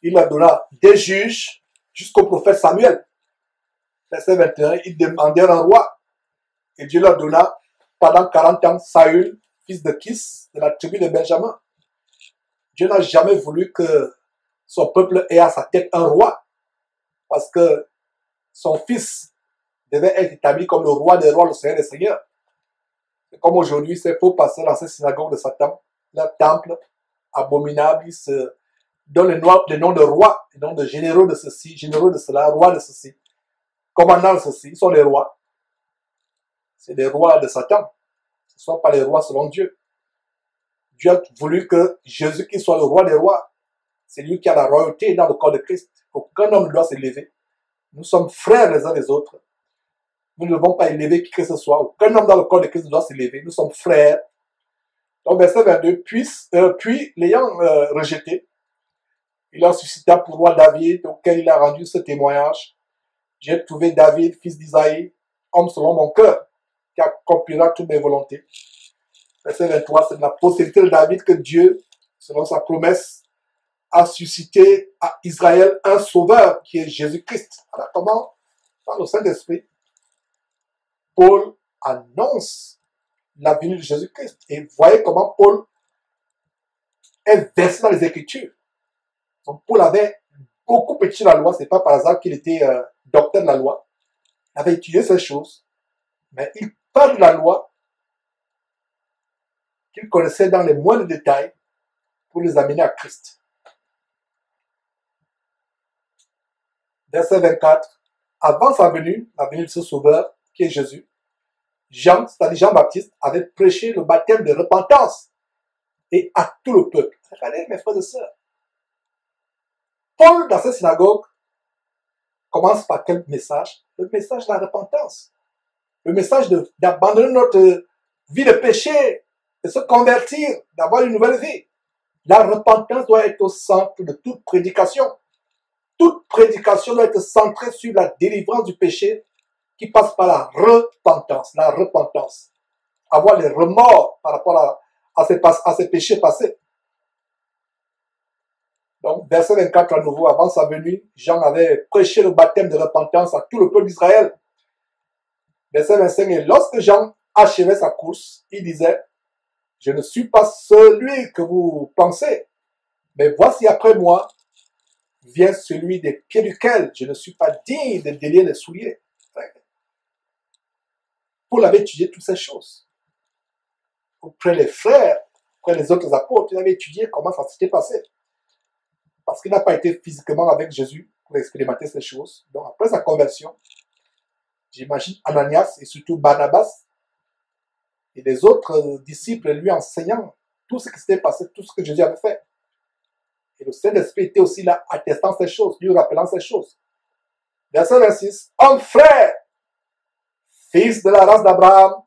il leur donna des juges jusqu'au prophète Samuel. Verset 21, ils demandèrent un roi. Et Dieu leur donna pendant 40 ans Saül, fils de Kis, de la tribu de Benjamin. Dieu n'a jamais voulu que son peuple ait à sa tête un roi, parce que son fils devait être établi comme le roi des rois, le Seigneur des seigneurs. Et comme aujourd'hui, ces faux pasteurs dans ces synagogues de Satan, leur temple abominable, ils se donnent les noms de rois, les noms de généraux de ceci, généraux de cela, rois de ceci, commandants de ceci, ils sont les rois. C'est des rois de Satan. Ce ne sont pas les rois selon Dieu. Dieu a voulu que Jésus-Christ soit le roi des rois. C'est lui qui a la royauté dans le corps de Christ. Aucun homme ne doit s'élever. Nous sommes frères les uns les autres. Nous ne devons pas élever qui que ce soit. Aucun homme dans le corps de Christ ne doit s'élever. Nous sommes frères. Donc, verset 22, puis l'ayant rejeté, il en suscita pour roi David, auquel il a rendu ce témoignage. J'ai trouvé David, fils d'Isaïe, homme selon mon cœur, qui accomplira toutes mes volontés. Verset 23, c'est de la postérité de David que Dieu, selon sa promesse, a suscité à Israël un sauveur qui est Jésus-Christ. Voilà comment, par le Saint-Esprit, Paul annonce la venue de Jésus-Christ. Et voyez comment Paul est versé dans les Écritures. Donc Paul avait beaucoup étudié la loi, c'est pas par hasard qu'il était docteur de la loi. Il avait étudié ces choses, mais il parle de la loi qu'il connaissait dans les moindres détails pour les amener à Christ. Verset 24. Avant sa venue, la venue de ce sauveur, qui est Jésus, Jean, c'est-à-dire Jean-Baptiste, avait prêché le baptême de repentance et à tout le peuple. Regardez, mes frères et sœurs. Paul, dans cette synagogue, commence par quel message? Le message de la repentance. Le message d'abandonner notre vie de péché, de se convertir, d'avoir une nouvelle vie. La repentance doit être au centre de toute prédication. Toute prédication doit être centrée sur la délivrance du péché qui passe par la repentance. La repentance. Avoir les remords par rapport à ces péchés passés. Donc, verset 24 à nouveau, avant sa venue, Jean avait prêché le baptême de repentance à tout le peuple d'Israël. Verset 25, et lorsque Jean achevait sa course, il disait, je ne suis pas celui que vous pensez, mais voici après moi, vient celui des pieds duquel je ne suis pas digne de délier les souliers. Paul avait étudié toutes ces choses. Auprès des frères, auprès des autres apôtres, il avait étudié comment ça s'était passé. Parce qu'il n'a pas été physiquement avec Jésus pour expérimenter ces choses. Donc après sa conversion, j'imagine Ananias et surtout Barnabas et les autres disciples lui enseignant tout ce qui s'était passé, tout ce que Jésus avait fait. Et le Saint-Esprit était aussi là attestant ces choses, lui rappelant ces choses. Verset 26. Homme frère, fils de la race d'Abraham,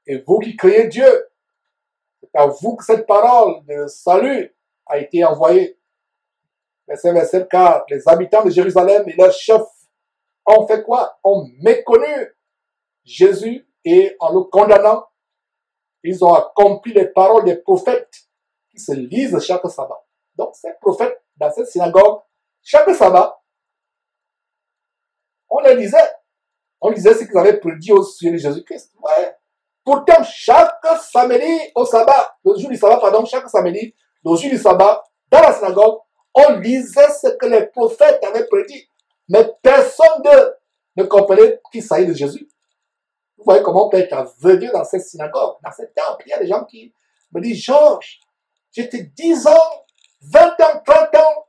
et vous qui craignez Dieu, c'est à vous que cette parole de salut a été envoyée. Verset 27, car les habitants de Jérusalem et leurs chefs ont fait quoi? Ont méconnu Jésus et en le condamnant, ils ont accompli les paroles des prophètes qui se lisent chaque sabbat. Donc ces prophètes dans cette synagogue, chaque sabbat, on les lisait. On lisait ce qu'ils avaient prédit au sujet de Jésus-Christ. Ouais. Pourtant, chaque samedi au sabbat, le jour du sabbat, pardon, chaque samedi, le jour du sabbat, dans la synagogue, on lisait ce que les prophètes avaient prédit. Mais personne d'eux ne comprenait qu'il s'agit de Jésus. Vous voyez comment on peut être aveuglé dans cette synagogue, dans cette temple. Il y a des gens qui me disent, Georges, j'étais 10 ans, 20 ans, 30 ans,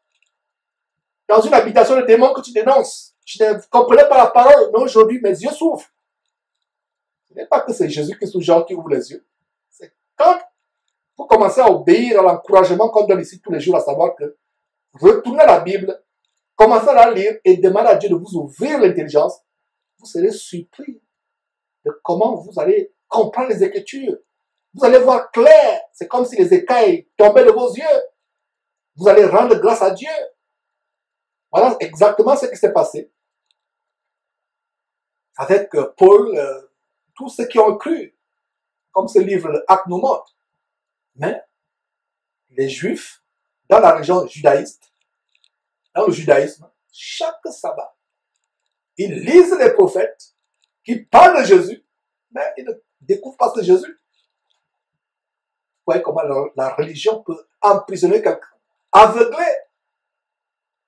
dans une habitation de démons que tu dénonces. Je ne comprenais pas la parole, mais aujourd'hui, mes yeux s'ouvrent. Ce n'est pas que c'est Jésus-Christ ou Jean qui ouvre les yeux. C'est quand vous commencez à obéir à l'encouragement qu'on donne ici tous les jours, à savoir que retournez à la Bible, commencez à la lire et demandez à Dieu de vous ouvrir l'intelligence, vous serez surpris de comment vous allez comprendre les Écritures. Vous allez voir clair. C'est comme si les écailles tombaient de vos yeux. Vous allez rendre grâce à Dieu. Voilà exactement ce qui s'est passé avec Paul, tous ceux qui ont cru, comme ce livre, le Actes nous montre. Mais les Juifs, dans la région judaïste, dans le judaïsme, chaque sabbat, ils lisent les prophètes qui parlent de Jésus, mais ils ne découvrent pas ce Jésus. Vous voyez comment la religion peut emprisonner quelqu'un, aveugler.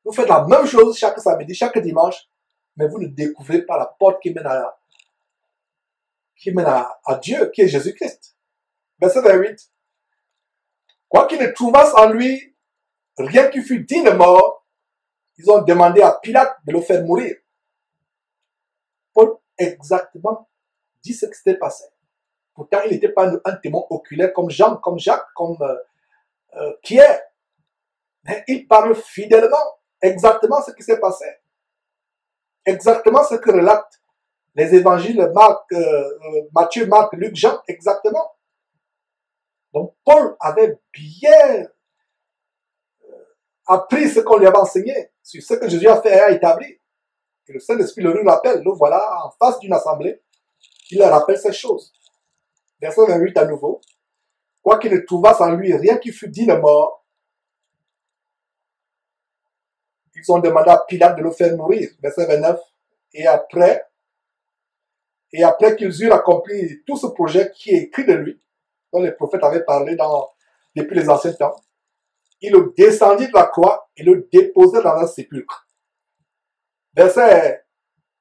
Vous faites la même chose chaque samedi, chaque dimanche, mais vous ne découvrez pas la porte qui mène à Dieu, qui est Jésus-Christ. Verset 28. Quoiqu'ils ne trouvassent en lui rien qui fût digne de mort, ils ont demandé à Pilate de le faire mourir. Paul exactement dit ce qui s'était passé. Pourtant, il n'était pas un témoin oculaire comme Jean, comme Jacques, comme Pierre. Mais il parle fidèlement exactement ce qui s'est passé. Exactement ce que relatent les évangiles Matthieu, Marc, Luc, Jean, exactement. Donc, Paul avait bien appris ce qu'on lui avait enseigné, sur ce que Jésus a fait et a établi. Et le Saint-Esprit le lui rappelle. Le voilà en face d'une assemblée. Il leur rappelle ces choses. Verset 28 à nouveau. Quoiqu'il ne trouvasse en lui rien qui fût digne de mort, ils ont demandé à Pilate de le faire mourir. Verset 29. Et après qu'ils eurent accompli tout ce projet qui est écrit de lui, dont les prophètes avaient parlé depuis les anciens temps, il le descendit de la croix et le déposa dans un sépulcre. Verset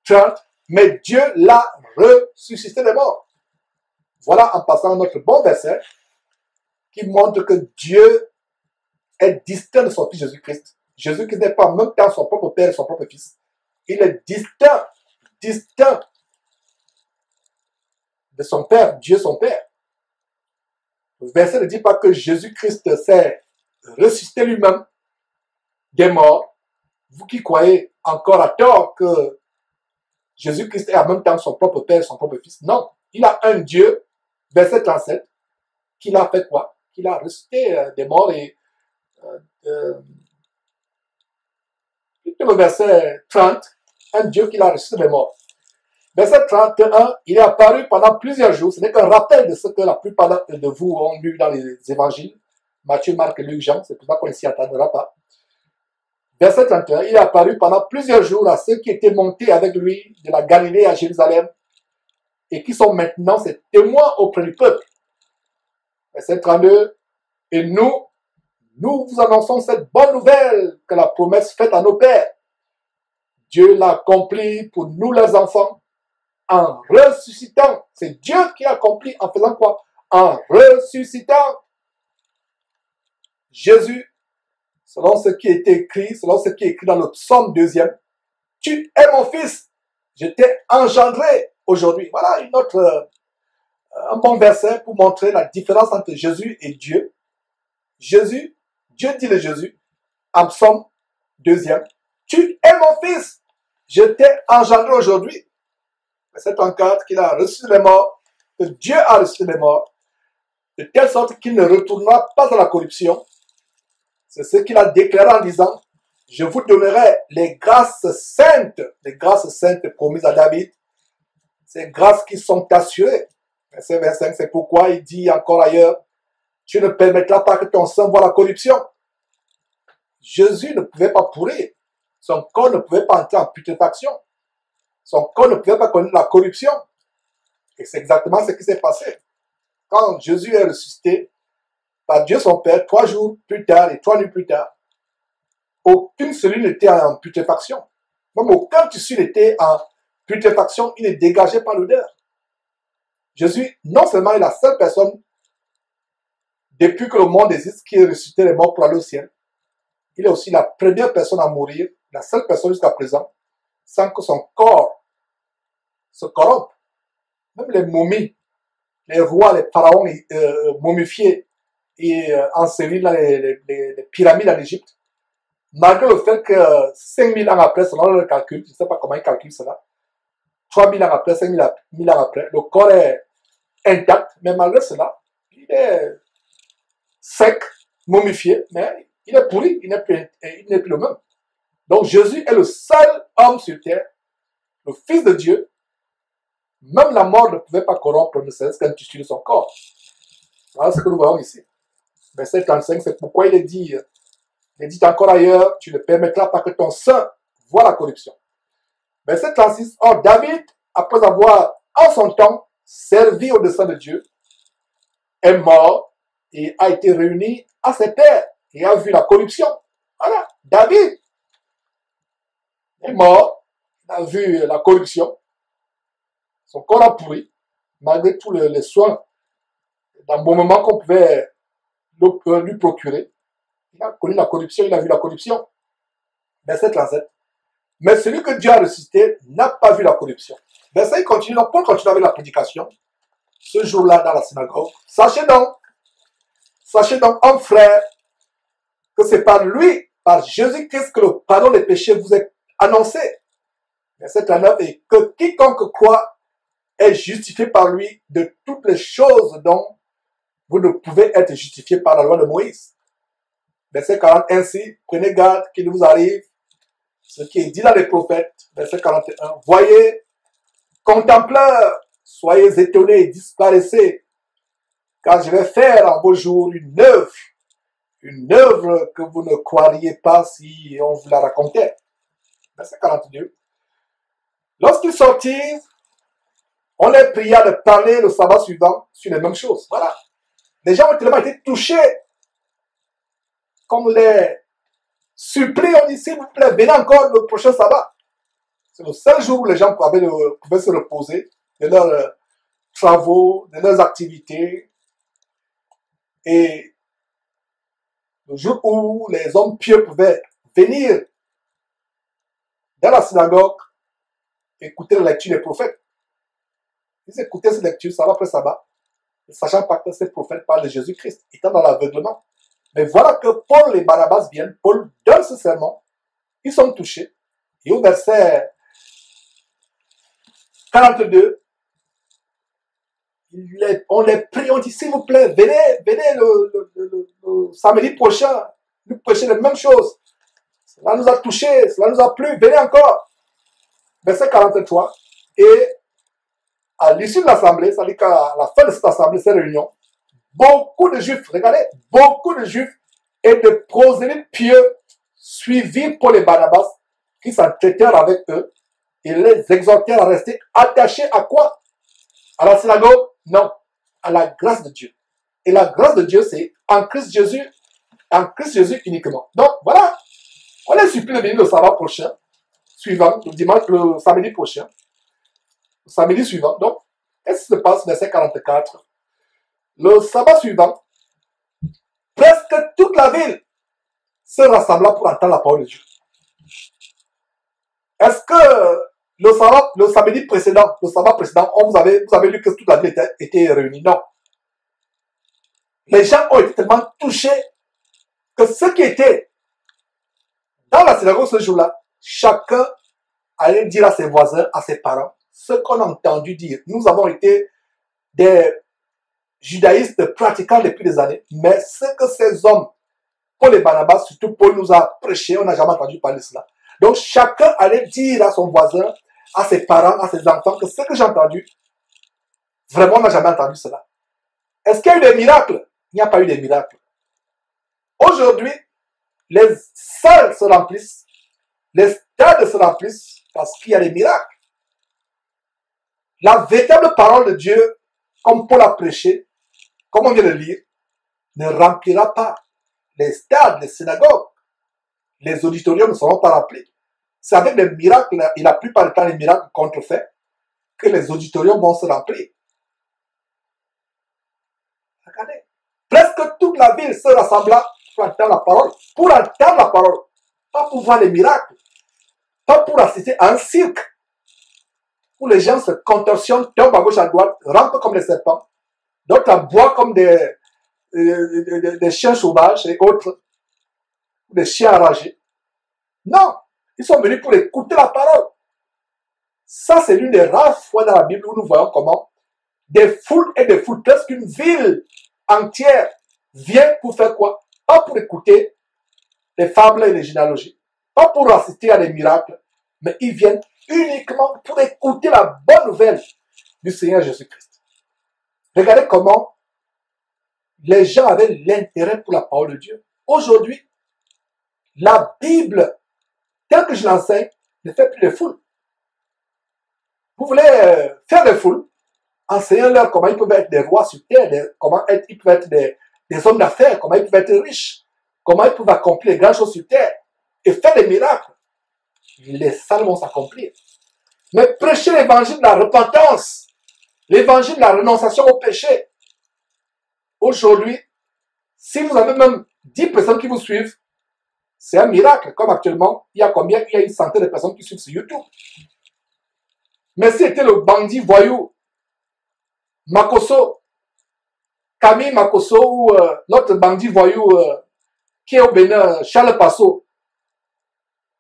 30. Mais Dieu l'a ressuscité des morts. Voilà en passant notre bon verset qui montre que Dieu est distinct de son Fils Jésus-Christ. Jésus-Christ n'est pas en même temps son propre Père et son propre Fils. Il est distinct de son Père, Dieu son Père. Le verset ne dit pas que Jésus-Christ s'est ressuscité lui-même des morts. Vous qui croyez encore à tort que Jésus-Christ est en même temps son propre Père et son propre Fils. Non, il a un Dieu, verset 37, qu'il a fait quoi? Qu'il a ressuscité des morts et le verset 30, un Dieu qui a ressuscité des morts. Verset 31, il est apparu pendant plusieurs jours. Ce n'est qu'un rappel de ce que la plupart de vous ont lu dans les évangiles. Matthieu, Marc, Luc, Jean. C'est pour ça qu'on ne s'y attendra pas. Verset 31, il est apparu pendant plusieurs jours à ceux qui étaient montés avec lui de la Galilée à Jérusalem et qui sont maintenant ses témoins auprès du peuple. Verset 32, et nous vous annonçons cette bonne nouvelle que la promesse faite à nos pères. Dieu l'a accompli pour nous les enfants en ressuscitant. C'est Dieu qui a accompli en faisant quoi? En ressuscitant Jésus, selon ce qui est écrit, dans le psaume 2e. Tu es mon fils, je t'ai engendré aujourd'hui. Voilà un bon verset pour montrer la différence entre Jésus et Dieu. Dieu dit de Jésus, en psaume 2e, tu es mon fils, je t'ai engendré aujourd'hui. Verset 34, qu'il a reçu les morts, que Dieu a reçu les morts, de telle sorte qu'il ne retournera pas dans la corruption. C'est ce qu'il a déclaré en disant, je vous donnerai les grâces saintes promises à David, ces grâces qui sont assurées. Verset 25, c'est pourquoi il dit encore ailleurs, tu ne permettras pas que ton sang voie la corruption. Jésus ne pouvait pas pourrir. Son corps ne pouvait pas entrer en putréfaction. Son corps ne pouvait pas connaître la corruption. Et c'est exactement ce qui s'est passé. Quand Jésus est ressuscité par Dieu son Père, 3 jours plus tard et 3 nuits plus tard, aucune cellule n'était en putréfaction. Même aucun tissu n'était en putréfaction, il est dégagé par l'odeur. Jésus, non seulement est la seule personne, depuis que le monde existe, qui est ressuscité les morts pour aller au ciel, il est aussi la première personne à mourir, la seule personne jusqu'à présent, sans que son corps se corrompe. Même les momies, les rois, les pharaons momifiés et ensevelis dans les pyramides en Égypte, malgré le fait que 5000 ans après, selon le calcul, je ne sais pas comment ils calculent cela, 3000 ans après, 5000 ans après, le corps est intact, mais malgré cela, il est sec, momifié, mais il est pourri, il n'est plus le même. Donc Jésus est le seul homme sur terre, le Fils de Dieu. Même la mort ne pouvait pas corrompre ne serait-ce qu'un tissu de son corps. Voilà ce que nous voyons ici. Verset 35, c'est pourquoi il est dit encore ailleurs, tu ne permettras pas que ton sang voie la corruption. Verset 36, or David, après avoir en son temps servi au dessein de Dieu, est mort et a été réuni à ses pères et a vu la corruption. Voilà, David est mort, il a vu la corruption, son corps a pourri, malgré tous les soins d'embaumement qu'on pouvait lui procurer. Il a connu la corruption, il a vu la corruption. Verset 37. Mais celui que Dieu a ressuscité n'a pas vu la corruption. Verset il continue, donc Paul continue avec la prédication. Ce jour-là dans la synagogue. Sachez donc, homme frère, que c'est par lui, par Jésus-Christ, que le pardon des péchés vous est annoncé. Verset 39. Et que quiconque croit est justifié par lui de toutes les choses dont vous ne pouvez être justifié par la loi de Moïse. Verset 40. Ainsi, prenez garde qu'il ne vous arrive ce qui est dit dans les prophètes. Verset 41. Voyez, contempleurs, soyez étonnés et disparaissez, car je vais faire en vos jours une œuvre que vous ne croiriez pas si on vous la racontait. Verset 42. Lorsqu'ils sortirent, on les pria de parler le sabbat suivant sur les mêmes choses. Voilà. Les gens ont tellement été touchés qu'on les supplie, on dit s'il vous plaît, venez encore le prochain sabbat. C'est le seul jour où les gens pouvaient se reposer de leurs travaux, de leurs activités. Et le jour où les hommes pieux pouvaient venir dans la synagogue, écouter la lecture des prophètes. Ils écoutaient ces lectures, sabbat après sabbat, ne sachant pas que ces prophètes parlent de Jésus-Christ, étant dans l'aveuglement. Mais voilà que Paul et Barnabas viennent, Paul donne ce sermon, ils sont touchés. Et au verset 42, on les prie, on dit s'il vous plaît, venez le samedi prochain, nous prêcher les mêmes choses. Cela nous a touchés, cela nous a plu, venez encore. Verset 43, et à l'issue de l'assemblée, c'est-à-dire qu'à la fin de cette assemblée, cette réunion, beaucoup de juifs, regardez, beaucoup de juifs et de prosélytes pieux suivirent Paul et Barnabas qui s'entretèrent avec eux et les exhortèrent à rester attachés à quoi? À la synagogue? Non, à la grâce de Dieu. Et la grâce de Dieu, c'est en Christ Jésus uniquement. Donc voilà, on les supplie de venir le sabbat prochain, suivant, le samedi prochain, le samedi suivant. Donc, qu'est-ce qui se passe, verset 44? Le sabbat suivant, presque toute la ville se rassembla pour entendre la parole de Dieu. Est-ce que le samedi précédent, vous avez lu que toute la ville était réunie? Non. Les gens ont été tellement touchés que ceux qui étaient dans la synagogue ce jour-là, chacun aller dire à ses voisins, à ses parents, ce qu'on a entendu dire. Nous avons été des judaïstes pratiquants depuis des années, mais ce que ces hommes, Paul et Barnabas, surtout Paul nous a prêché, on n'a jamais entendu parler de cela. Donc chacun allait dire à son voisin, à ses parents, à ses enfants, que ce que j'ai entendu, vraiment on n'a jamais entendu cela. Est-ce qu'il y a eu des miracles? Il n'y a pas eu de miracles. Aujourd'hui, les salles se remplissent, les stades se remplissent parce qu'il y a des miracles. La véritable parole de Dieu, comme Paul a prêché, comme on vient de lire, ne remplira pas les stades, les synagogues. Les auditoriums ne seront pas remplis. C'est avec les miracles, et la plupart du temps les miracles contrefaits, que les auditoriums vont se remplir. Regardez, presque toute la ville se rassembla pour entendre la parole. Pour entendre la parole, pas pour voir les miracles, pas pour assister à un cirque où les gens se contorsionnent, tombent à gauche à droite, rampent comme des serpents, d'autres aboient comme des chiens sauvages et autres, des chiens enragés. Non, ils sont venus pour écouter la parole. Ça, c'est l'une des rares fois dans la Bible où nous voyons comment des foules et des foules, presque une ville entière, vient pour faire quoi? Pas pour écouter les fables et les généalogies, pas pour assister à des miracles, mais ils viennent uniquement pour écouter la bonne nouvelle du Seigneur Jésus-Christ. Regardez comment les gens avaient l'intérêt pour la parole de Dieu. Aujourd'hui, la Bible, telle que je l'enseigne, ne fait plus de foules. Vous voulez faire des foules, enseignez-leur comment ils peuvent être des rois sur terre, comment ils peuvent être des hommes d'affaires, comment ils peuvent être riches, comment ils peuvent accomplir les grandes choses sur terre et faire des miracles. Les salles vont s'accomplir. Mais prêchez l'évangile de la repentance, l'évangile de la renonciation au péché. Aujourd'hui, si vous avez même 10 personnes qui vous suivent, c'est un miracle. Comme actuellement, il y a combien? Il y a une centaine de personnes qui suivent sur YouTube. Mais si c'était le bandit voyou, Makoso, Camille Makoso ou l'autre bandit voyou qui est au Bénin, Charles Passo,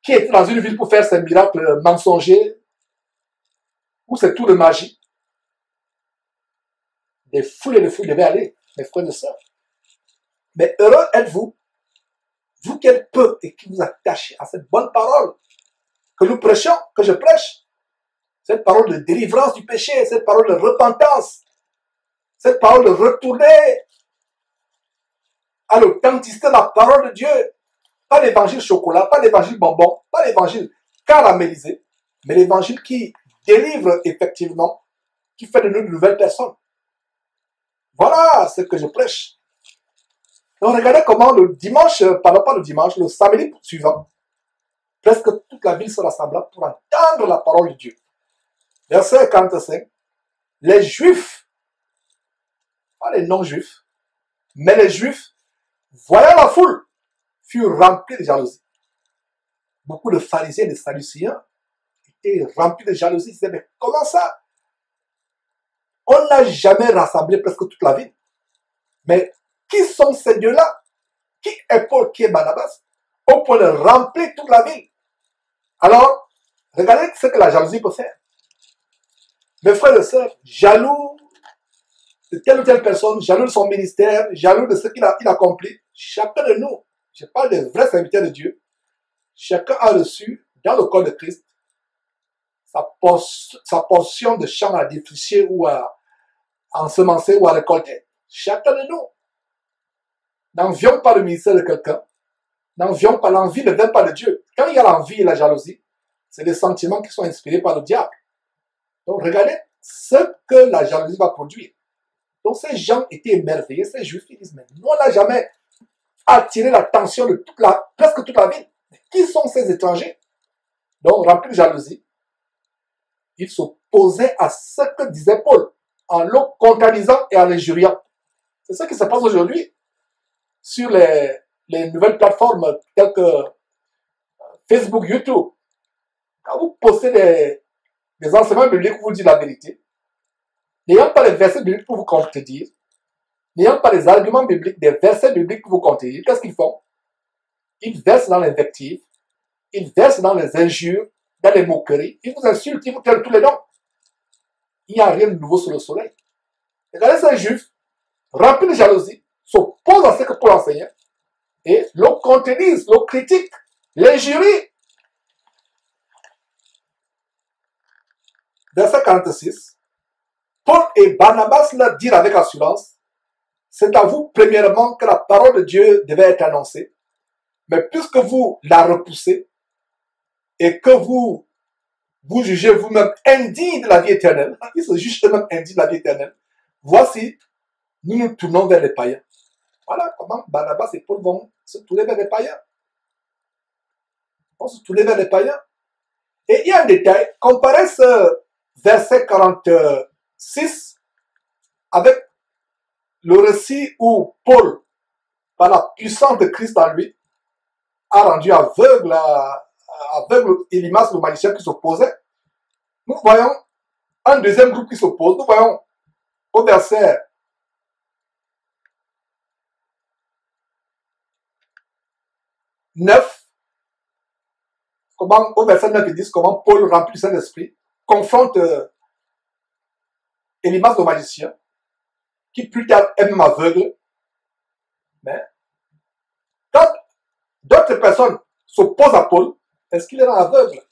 qui est dans une ville pour faire ses miracles mensongers, ou c'est tout de magie, des foules et des foules devaient aller, mes frères et sœurs. Mais heureux êtes-vous, vous qui êtes peu et qui vous attachez à cette bonne parole que nous prêchons, que je prêche, cette parole de délivrance du péché, cette parole de repentance, cette parole de retourner à l'authenticité de la parole de Dieu. Pas l'évangile chocolat, pas l'évangile bonbon, pas l'évangile caramélisé, mais l'évangile qui délivre effectivement, qui fait de nous de nouvelles personnes. Voilà ce que je prêche. Donc regardez comment le dimanche, pardon pas le dimanche, le samedi suivant, presque toute la ville se rassembla pour entendre la parole de Dieu. Verset 45. Les Juifs, pas les non-Juifs, mais les Juifs, voyant la foule, furent remplis de jalousie. Beaucoup de pharisiens et de sadducéens étaient remplis de jalousie. Ils disaient, mais comment ça? On n'a jamais rassemblé presque toute la ville. Mais qui sont ces dieux-là? Qui est Paul, qui est Barnabas? Au point de remplir toute la ville. Alors, regardez ce que la jalousie peut faire. Mes frères et sœurs, jaloux de telle ou telle personne, jaloux de son ministère, jaloux de ce qu'il a accompli, chacun de nous, je parle des vrais serviteurs de Dieu, chacun a reçu dans le corps de Christ sa portion de champ à défricher ou à ensemencer ou à récolter. Chacun de nous. N'envions pas le ministère de quelqu'un. N'envions pas, l'envie ne vient pas de Dieu. Quand il y a l'envie et la jalousie, c'est des sentiments qui sont inspirés par le diable. Donc regardez ce que la jalousie va produire. Donc ces gens étaient émerveillés, ces juifs, ils disent, mais nous on n'a jamais attiré l'attention de presque toute la ville. Mais qui sont ces étrangers? Donc remplis de jalousie, ils s'opposaient à ce que disait Paul, en le contradisant et en l'injuriant. C'est ce qui se passe aujourd'hui sur les nouvelles plateformes telles que Facebook, YouTube. Quand vous postez des enseignements bibliques où vous dites la vérité, n'ayant pas les versets bibliques pour vous contredire, n'ayant pas les arguments bibliques, des versets bibliques pour vous contredire, qu'est-ce qu'ils font? Ils versent dans l'invective, ils versent dans les injures, dans les moqueries, ils vous insultent, ils vous tiennent tous les noms. Il n'y a rien de nouveau sur le soleil. Regardez ces juifs, remplis de jalousie, s'opposent à ce que Paul enseignait, et le contredisent, le critiquent, l'injurient. Verset 46. Paul et Barnabas leur dirent avec assurance, c'est à vous premièrement que la parole de Dieu devait être annoncée, mais puisque vous la repoussez et que vous jugez vous-même indigne de la vie éternelle, ils se jugent eux-mêmes indignes de la vie éternelle, voici, nous nous tournons vers les païens. Voilà comment Barnabas et Paul vont se tourner vers les païens. Ils vont se tourner vers les païens. Et il y a un détail, comparez ce verset 46 avec le récit où Paul, par la puissance de Christ en lui, a rendu aveugle Élimas, le magicien qui s'opposait. Nous voyons un deuxième groupe qui s'oppose. Nous voyons au verset 9, au verset 9 et 10, comment Paul, rempli du Saint-Esprit, confronte Élimas le magicien, qui plus tard est même aveugle. Mais quand d'autres personnes s'opposent à Paul, est-ce qu'il est aveugle?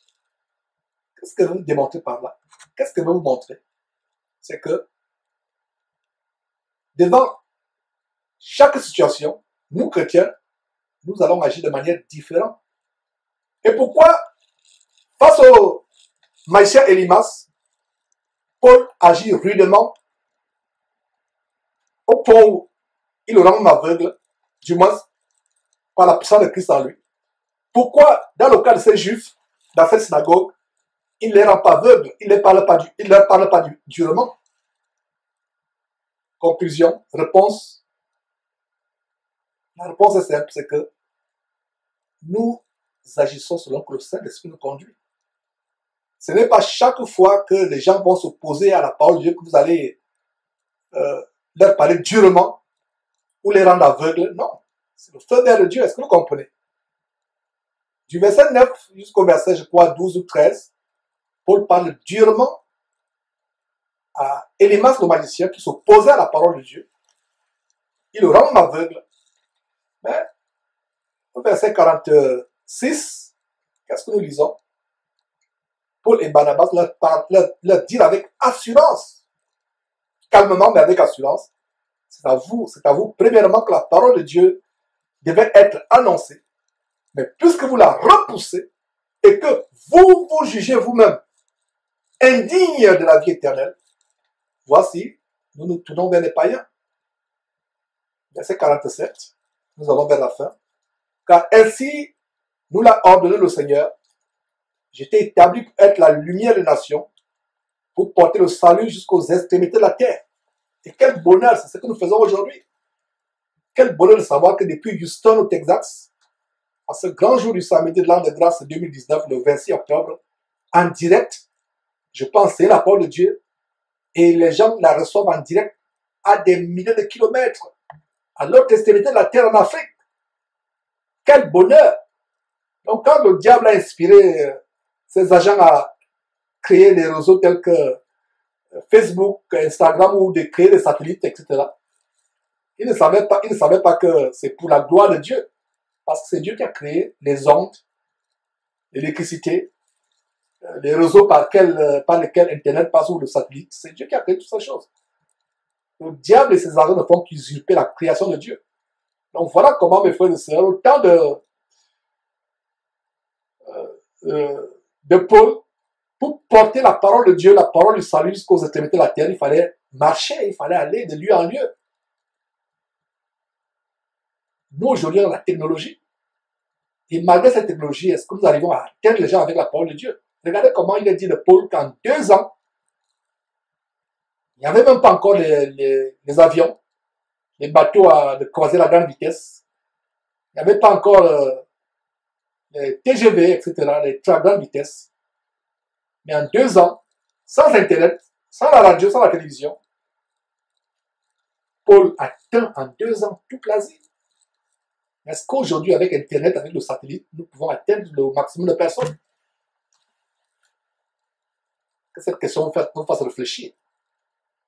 Qu'est-ce que vous démontrez par là? Qu'est-ce que vous montrez? C'est que devant chaque situation, nous chrétiens, nous allons agir de manière différente. Et pourquoi, face au magicien Élimas, Paul agit rudement au point où il le rend aveugle, du moins par la puissance de Christ en lui? Pourquoi, dans le cas de ces juifs, dans cette synagogue, il ne les rend pas aveugles, il ne leur parle pas durement? Conclusion, réponse. La réponse est simple, c'est que nous agissons selon que le Saint-Esprit nous conduit. Ce n'est pas chaque fois que les gens vont s'opposer à la parole de Dieu que vous allez leur parler durement ou les rendre aveugles. Non, c'est le feu vert de Dieu, est-ce que vous comprenez? Du verset 9 jusqu'au verset, je crois, 12 ou 13, Paul parle durement à Élimas le magicien qui s'opposait à la parole de Dieu. Il le rend aveugle. Mais au verset 46, qu'est-ce que nous lisons? Paul et Barnabas leur disent avec assurance, calmement mais avec assurance, c'est à vous premièrement que la parole de Dieu devait être annoncée. Mais puisque vous la repoussez et que vous vous jugez vous-même indigne de la vie éternelle, voici, nous nous tournons vers les païens. Verset 47, nous allons vers la fin. Car ainsi, nous l'a ordonné le Seigneur, j'étais établi pour être la lumière des nations, pour porter le salut jusqu'aux extrémités de la terre. Et quel bonheur, c'est ce que nous faisons aujourd'hui. Quel bonheur de savoir que depuis Houston au Texas, à ce grand jour du samedi de l'an de grâce 2019, le 26 octobre, en direct, je peux enseigner la parole de Dieu et les gens la reçoivent en direct à des milliers de kilomètres, à l'autre extrémité de la terre en Afrique. Quel bonheur! Donc quand le diable a inspiré ses agents à créer des réseaux tels que Facebook, Instagram ou de créer des satellites, etc., ils ne savaient pas que c'est pour la gloire de Dieu. Parce que c'est Dieu qui a créé les ondes, l'électricité, les réseaux par lesquels Internet passe ou le satellite. C'est Dieu qui a créé toutes ces choses. Le diable et ses agents ne font qu'usurper la création de Dieu. Donc voilà comment, mes frères et sœurs, au temps de Paul, pour porter la parole de Dieu, la parole du salut jusqu'aux extrémités de la terre, il fallait marcher, il fallait aller de lieu en lieu. Nous, aujourd'hui, on a la technologie. Et malgré cette technologie, est-ce que nous arrivons à atteindre les gens avec la parole de Dieu? Regardez comment il est dit de Paul qu'en 2 ans, il n'y avait même pas encore les avions, les bateaux de croisière à grande vitesse. Il n'y avait pas encore les TGV, etc., les trains à grande vitesse. Mais en 2 ans, sans Internet, sans la radio, sans la télévision, Paul atteint en 2 ans toute l'Asie. Est-ce qu'aujourd'hui, avec Internet, avec le satellite, nous pouvons atteindre le maximum de personnes? que cette question nous fasse réfléchir.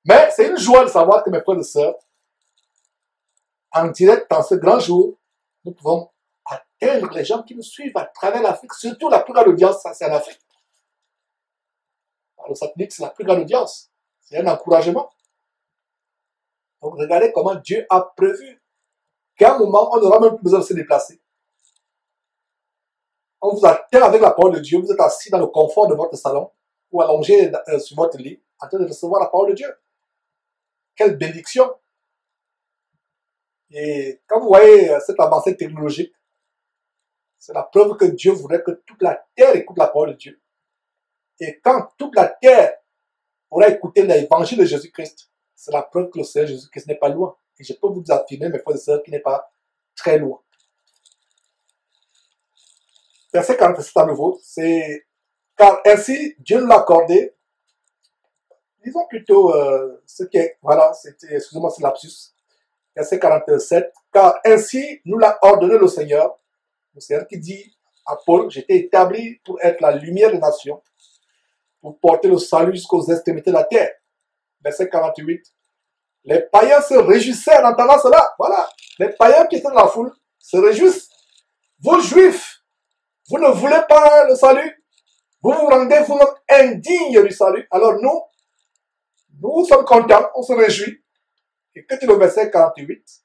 Mais c'est une joie de savoir que mes frères et sœurs, en direct dans ce grand jour, nous pouvons atteindre les gens qui nous suivent à travers l'Afrique. Surtout la plus grande audience, c'est en Afrique. Le satellite, c'est la plus grande audience. C'est un encouragement. Donc regardez comment Dieu a prévu qu'à un moment, on n'aura même plus besoin de se déplacer. On vous atteint avec la parole de Dieu, vous êtes assis dans le confort de votre salon ou allongé sur votre lit en train de recevoir la parole de Dieu. Quelle bénédiction! Et quand vous voyez cette avancée technologique, c'est la preuve que Dieu voudrait que toute la terre écoute la parole de Dieu. Et quand toute la terre aura écouté l'évangile de Jésus-Christ, c'est la preuve que le Seigneur Jésus-Christ n'est pas loin. Et je peux vous affirmer, mes frères et sœurs, qu'il n'est pas très loin. Verset 47 à nouveau, c'est « Car ainsi Dieu nous l'a accordé ». Disons plutôt ce qui est, voilà, c'était, excusez-moi, c'est lapsus. Verset 47, « Car ainsi nous l'a ordonné le Seigneur qui dit à Paul, j'étais établi pour être la lumière des nations, pour porter le salut jusqu'aux extrémités de la terre. » Verset 48, « Les païens se réjouissaient en entendant cela. » Voilà, les païens qui étaient dans la foule se réjouissent. Vous, Juifs, vous ne voulez pas le salut. Vous vous rendez vous-même indignes du salut. Alors nous sommes contents, on se réjouit. Et quand il est au verset 48,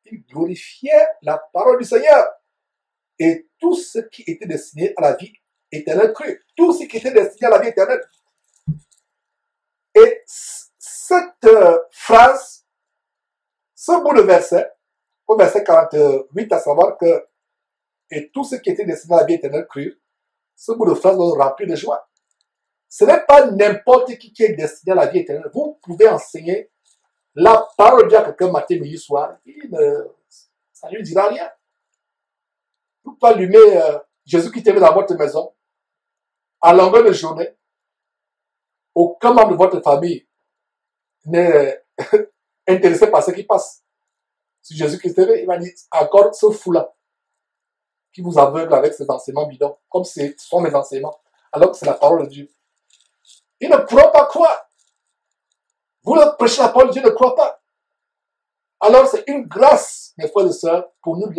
il glorifiait la parole du Seigneur. Et tout ce qui était destiné à la vie éternelle crut. Tout ce qui était destiné à la vie éternelle. Et cette phrase, ce bout de verset, au verset 48, à savoir que et tout ce qui était destiné à la vie éternelle crut, ce bout de phrase nous remplit de joie. Ce n'est pas n'importe qui est destiné à la vie éternelle. Vous pouvez enseigner la parole de Dieu à quelqu'un matin, midi, soir. Ça ne lui dira rien. Vous pouvez allumer Jésus qui t'aime dans votre maison à longueur de journée. Aucun membre de votre famille n'est intéressé par ce qui passe. Si Jésus Christ il va dire encore ce fou-là qui vous aveugle avec ses enseignements bidons, comme ce sont mes enseignements, alors que c'est la parole de Dieu. Ils ne pourront pas croire. Vous leur prêchez la parole de Dieu, ne croient pas. Alors c'est une grâce, mes frères et sœurs, pour nous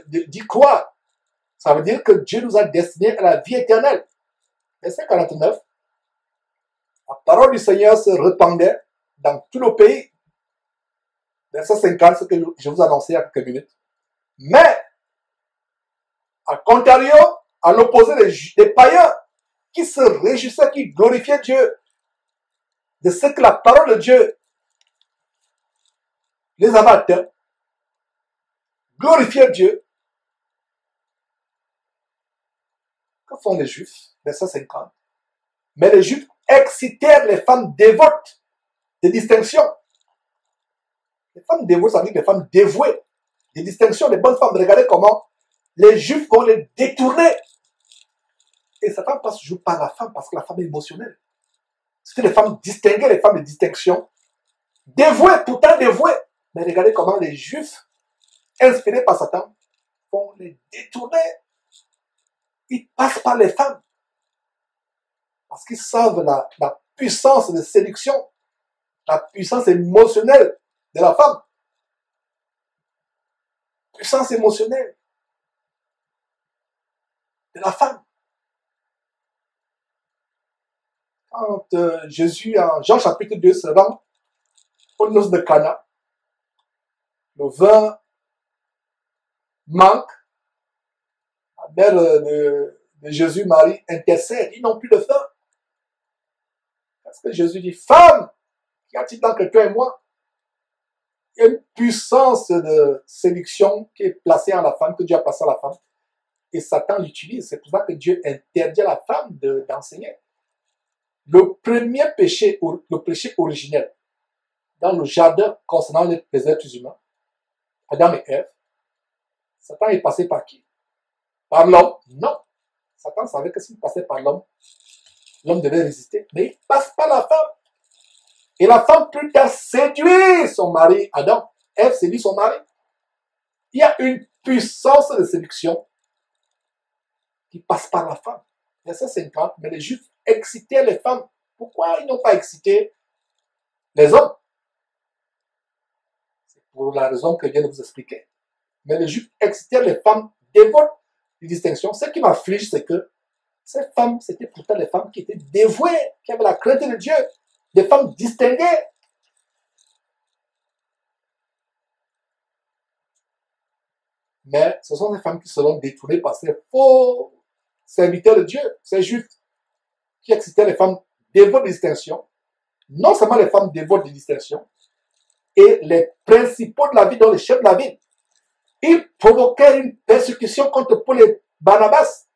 d'y croire. Ça veut dire que Dieu nous a destinés à la vie éternelle. Verset 49. La parole du Seigneur se répandait dans tout le pays. Verset 50, ce que je vous annonçais il y a quelques minutes. Mais, à contrario, à l'opposé des païens qui se réjouissaient, qui glorifiaient Dieu de ce que la parole de Dieu les avait atteints, glorifiaient Dieu. Que font les Juifs? Verset 50. Mais les Juifs excitèrent les femmes dévotes de distinction. Les femmes dévotes, ça veut dire des femmes dévouées, des distinctions, des bonnes femmes. Regardez comment les Juifs vont les détourner. Et Satan passe toujours par la femme parce que la femme est émotionnelle. C'était les femmes distinguées, les femmes de distinction, dévouées, pourtant dévouées. Mais regardez comment les Juifs, inspirés par Satan, vont les détourner. Ils passent par les femmes. Parce qu'ils savent la puissance de séduction, la puissance émotionnelle de la femme. Puissance émotionnelle de la femme. Quand Jésus, en Jean chapitre 2, se rend aux noces de Cana, le vin manque, la mère de Jésus, Marie, intercède, ils n'ont plus de vin. Parce que Jésus dit, femme, qu'y a-t-il entre toi et moi? Il y a une puissance de séduction qui est placée en la femme, que Dieu a placée à la femme. Et Satan l'utilise. C'est pour ça que Dieu interdit à la femme d'enseigner. Le premier péché, le péché originel, dans le jardin concernant les êtres humains, Adam et Ève, Satan est passé par qui? Par l'homme? Non. Satan savait que s'il passait par l'homme, l'homme devait résister. Mais il passe par la femme. Et la femme plus tard séduit son mari Adam. Ève séduit son mari. Il y a une puissance de séduction qui passe par la femme. Verset 50, mais les Juifs excitaient les femmes Pourquoi ils n'ont pas excité les hommes? C'est pour la raison que je viens de vous expliquer. Mais les Juifs excitaient les femmes dévotes de distinction. Ce qui m'afflige, c'est que ces femmes, c'était pourtant les femmes qui étaient dévouées, qui avaient la crainte de Dieu, des femmes distinguées. Mais ce sont des femmes qui seront détournées par ces faux serviteurs de Dieu, ces Juifs, qui excitaient les femmes dévotes de distinction, non seulement les femmes dévotes de distinction, et les principaux de la ville, dont les chefs de la ville. Ils provoquaient une persécution contre Paul et Barnabas,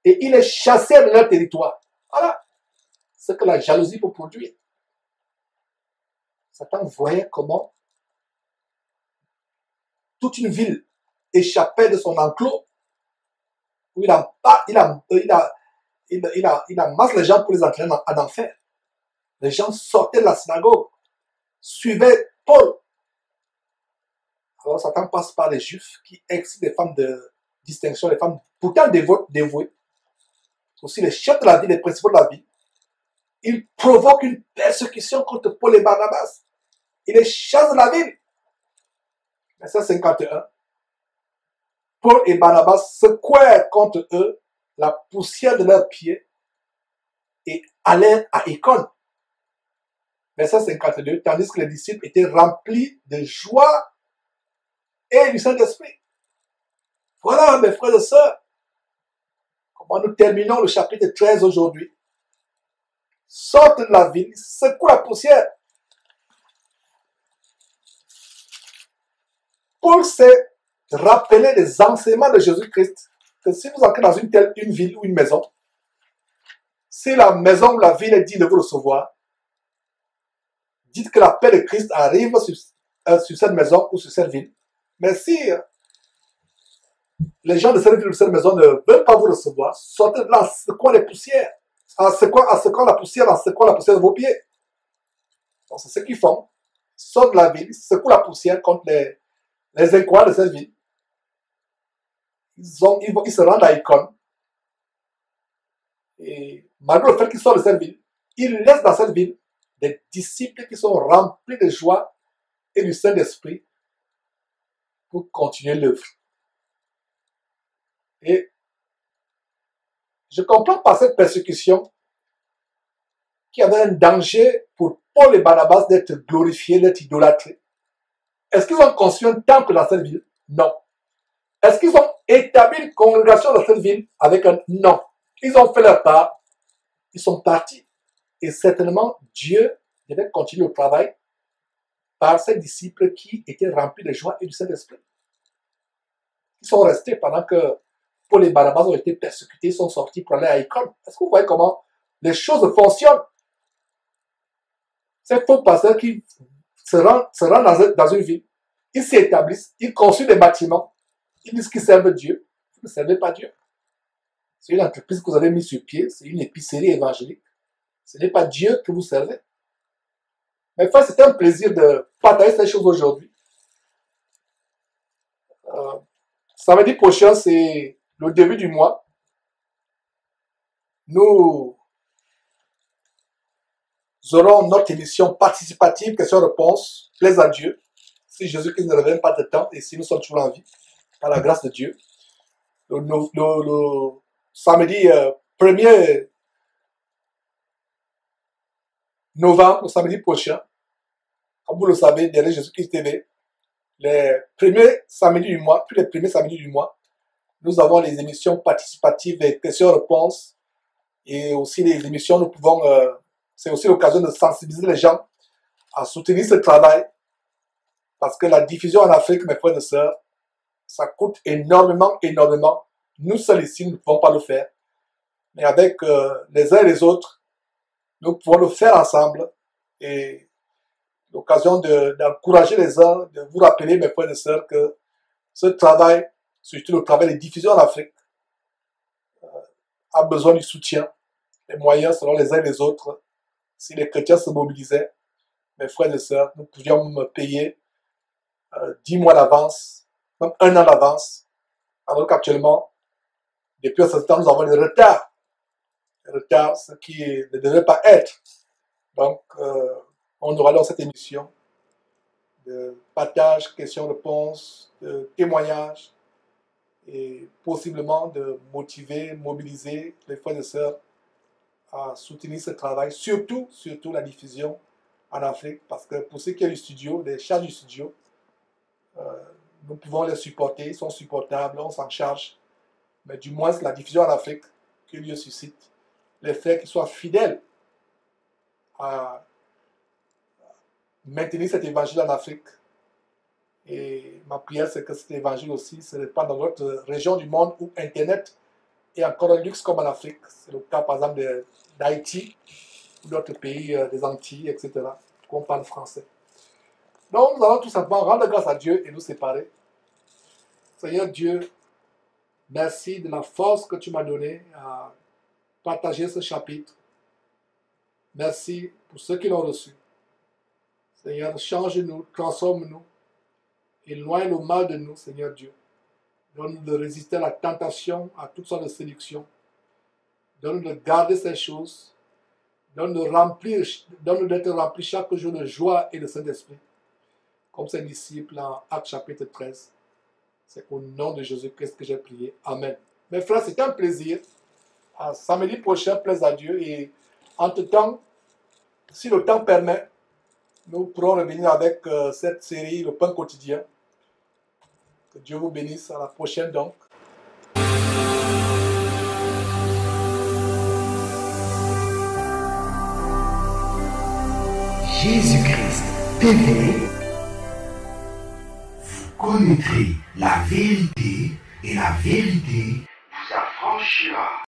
et ils les chassaient de leur territoire. Voilà ce que la jalousie peut produire. Satan voyait comment toute une ville échappait de son enclos, où il amasse les gens pour les entraîner en enfer. Les gens sortaient de la synagogue, suivaient Paul. Alors Satan passe par les Juifs qui excitent les femmes de distinction, les femmes pourtant dévouées, aussi les chefs de la ville, les principaux de la ville. Il provoque une persécution contre Paul et Barnabas. Il les chasse de la ville. Verset 51. Paul et Barnabas secouèrent contre eux la poussière de leurs pieds et allèrent à Icône. Verset 52. Tandis que les disciples étaient remplis de joie et du Saint-Esprit. Voilà, mes frères et sœurs, comment nous terminons le chapitre 13 aujourd'hui. Sortent de la ville, secouent la poussière. Paul s'est rappelé des enseignements de Jésus-Christ, que si vous entrez dans une ville ou une maison, si la maison ou la ville est digne de vous recevoir, dites que la paix de Christ arrive sur cette maison ou sur cette ville. Mais si les gens de cette ville ou de cette maison ne veulent pas vous recevoir, sortez de là en secouant les poussières, en secouant la poussière de vos pieds. Donc c'est ce qu'ils font. Sortent de la ville, secouent la poussière contre les incroyables de cette ville. Ils se rendent à Icône. Et malgré le fait qu'ils sortent de cette ville, ils laissent dans cette ville des disciples qui sont remplis de joie et du Saint-Esprit pour continuer l'œuvre. Et je comprends par cette persécution qu'il y avait un danger pour Paul et Barnabas d'être glorifiés, d'être idolâtrés. Est-ce qu'ils ont construit un temple dans cette ville? Non. Est-ce qu'ils ont établi une congrégation dans cette ville avec un non? Ils ont fait leur part, ils sont partis. Et certainement, Dieu devait continuer le travail par ses disciples qui étaient remplis de joie et du Saint-Esprit. Ils sont restés pendant que Paul et Barnabas ont été persécutés, ils sont sortis pour aller à Icône. Est-ce que vous voyez comment les choses fonctionnent? Ces faux pasteurs qui se rendent dans une ville, ils s'y établissent, ils construisent des bâtiments, ils disent qu'ils servent Dieu. Vous ne servez pas Dieu. C'est une entreprise que vous avez mise sur pied, c'est une épicerie évangélique. Ce n'est pas Dieu que vous servez. Mais enfin, c'était un plaisir de partager ces choses aujourd'hui. Samedi prochain, c'est le début du mois. Nous aurons notre émission participative, questions-réponses, plaise à Dieu. Si Jésus-Christ ne revient pas de temps et si nous sommes toujours en vie, par la grâce de Dieu. Le samedi 1er novembre, le samedi prochain, comme vous le savez, derrière Jésus-Christ TV, les premiers samedis du mois, tous les premiers samedis du mois, nous avons les émissions participatives et questions-réponses et aussi les émissions, nous pouvons, c'est aussi l'occasion de sensibiliser les gens à soutenir ce travail parce que la diffusion en Afrique, mes frères et sœurs, ça coûte énormément. Nous seuls ici, nous ne pouvons pas le faire. Mais avec les uns et les autres, nous pouvons le faire ensemble. Et l'occasion d'encourager les uns, de vous rappeler, mes frères et sœurs, que ce travail, surtout le travail de diffusion en Afrique, a besoin du soutien. Les moyens selon les uns et les autres. Si les chrétiens se mobilisaient, mes frères et sœurs, nous pouvions me payer 10 mois d'avance, même 1 an d'avance, alors qu'actuellement, depuis un certain temps, nous avons des retards. Des retards, ce qui ne devait pas être. Donc, on aura dans cette émission de partage, questions-réponses, de témoignages et possiblement de motiver, mobiliser les frères et sœurs à soutenir ce travail, surtout la diffusion en Afrique, parce que pour ce qui est du studio, des charges du studio, nous pouvons les supporter, ils sont supportables, on s'en charge, mais du moins la diffusion en Afrique que Dieu suscite, les frères qui soient fidèles à maintenir cet évangile en Afrique. Et ma prière, c'est que cet évangile aussi se répande dans d'autres régions du monde où Internet est encore un luxe comme en Afrique. C'est le cas, par exemple, d'Haïti ou d'autres pays des Antilles, etc., où on parle français. Donc, nous allons tout simplement rendre grâce à Dieu et nous séparer. Seigneur Dieu, merci de la force que tu m'as donnée à partager ce chapitre. Merci pour ceux qui l'ont reçu. Seigneur, change-nous, transforme-nous, éloigne le mal de nous, Seigneur Dieu. Donne-nous de résister à la tentation, à toutes sortes de séductions. Donne-nous de garder ces choses. Donne-nous d'être remplis chaque jour de joie et de Saint-Esprit. Comme ses disciples en Actes chapitre 13. C'est au nom de Jésus-Christ que j'ai prié. Amen. Mes frères, c'était un plaisir. À samedi prochain, plaise à Dieu. Et entre-temps, si le temps permet, nous pourrons revenir avec cette série, le pain quotidien. Que Dieu vous bénisse. À la prochaine donc. Jésus-Christ TV, vous connaîtrez la vérité et la vérité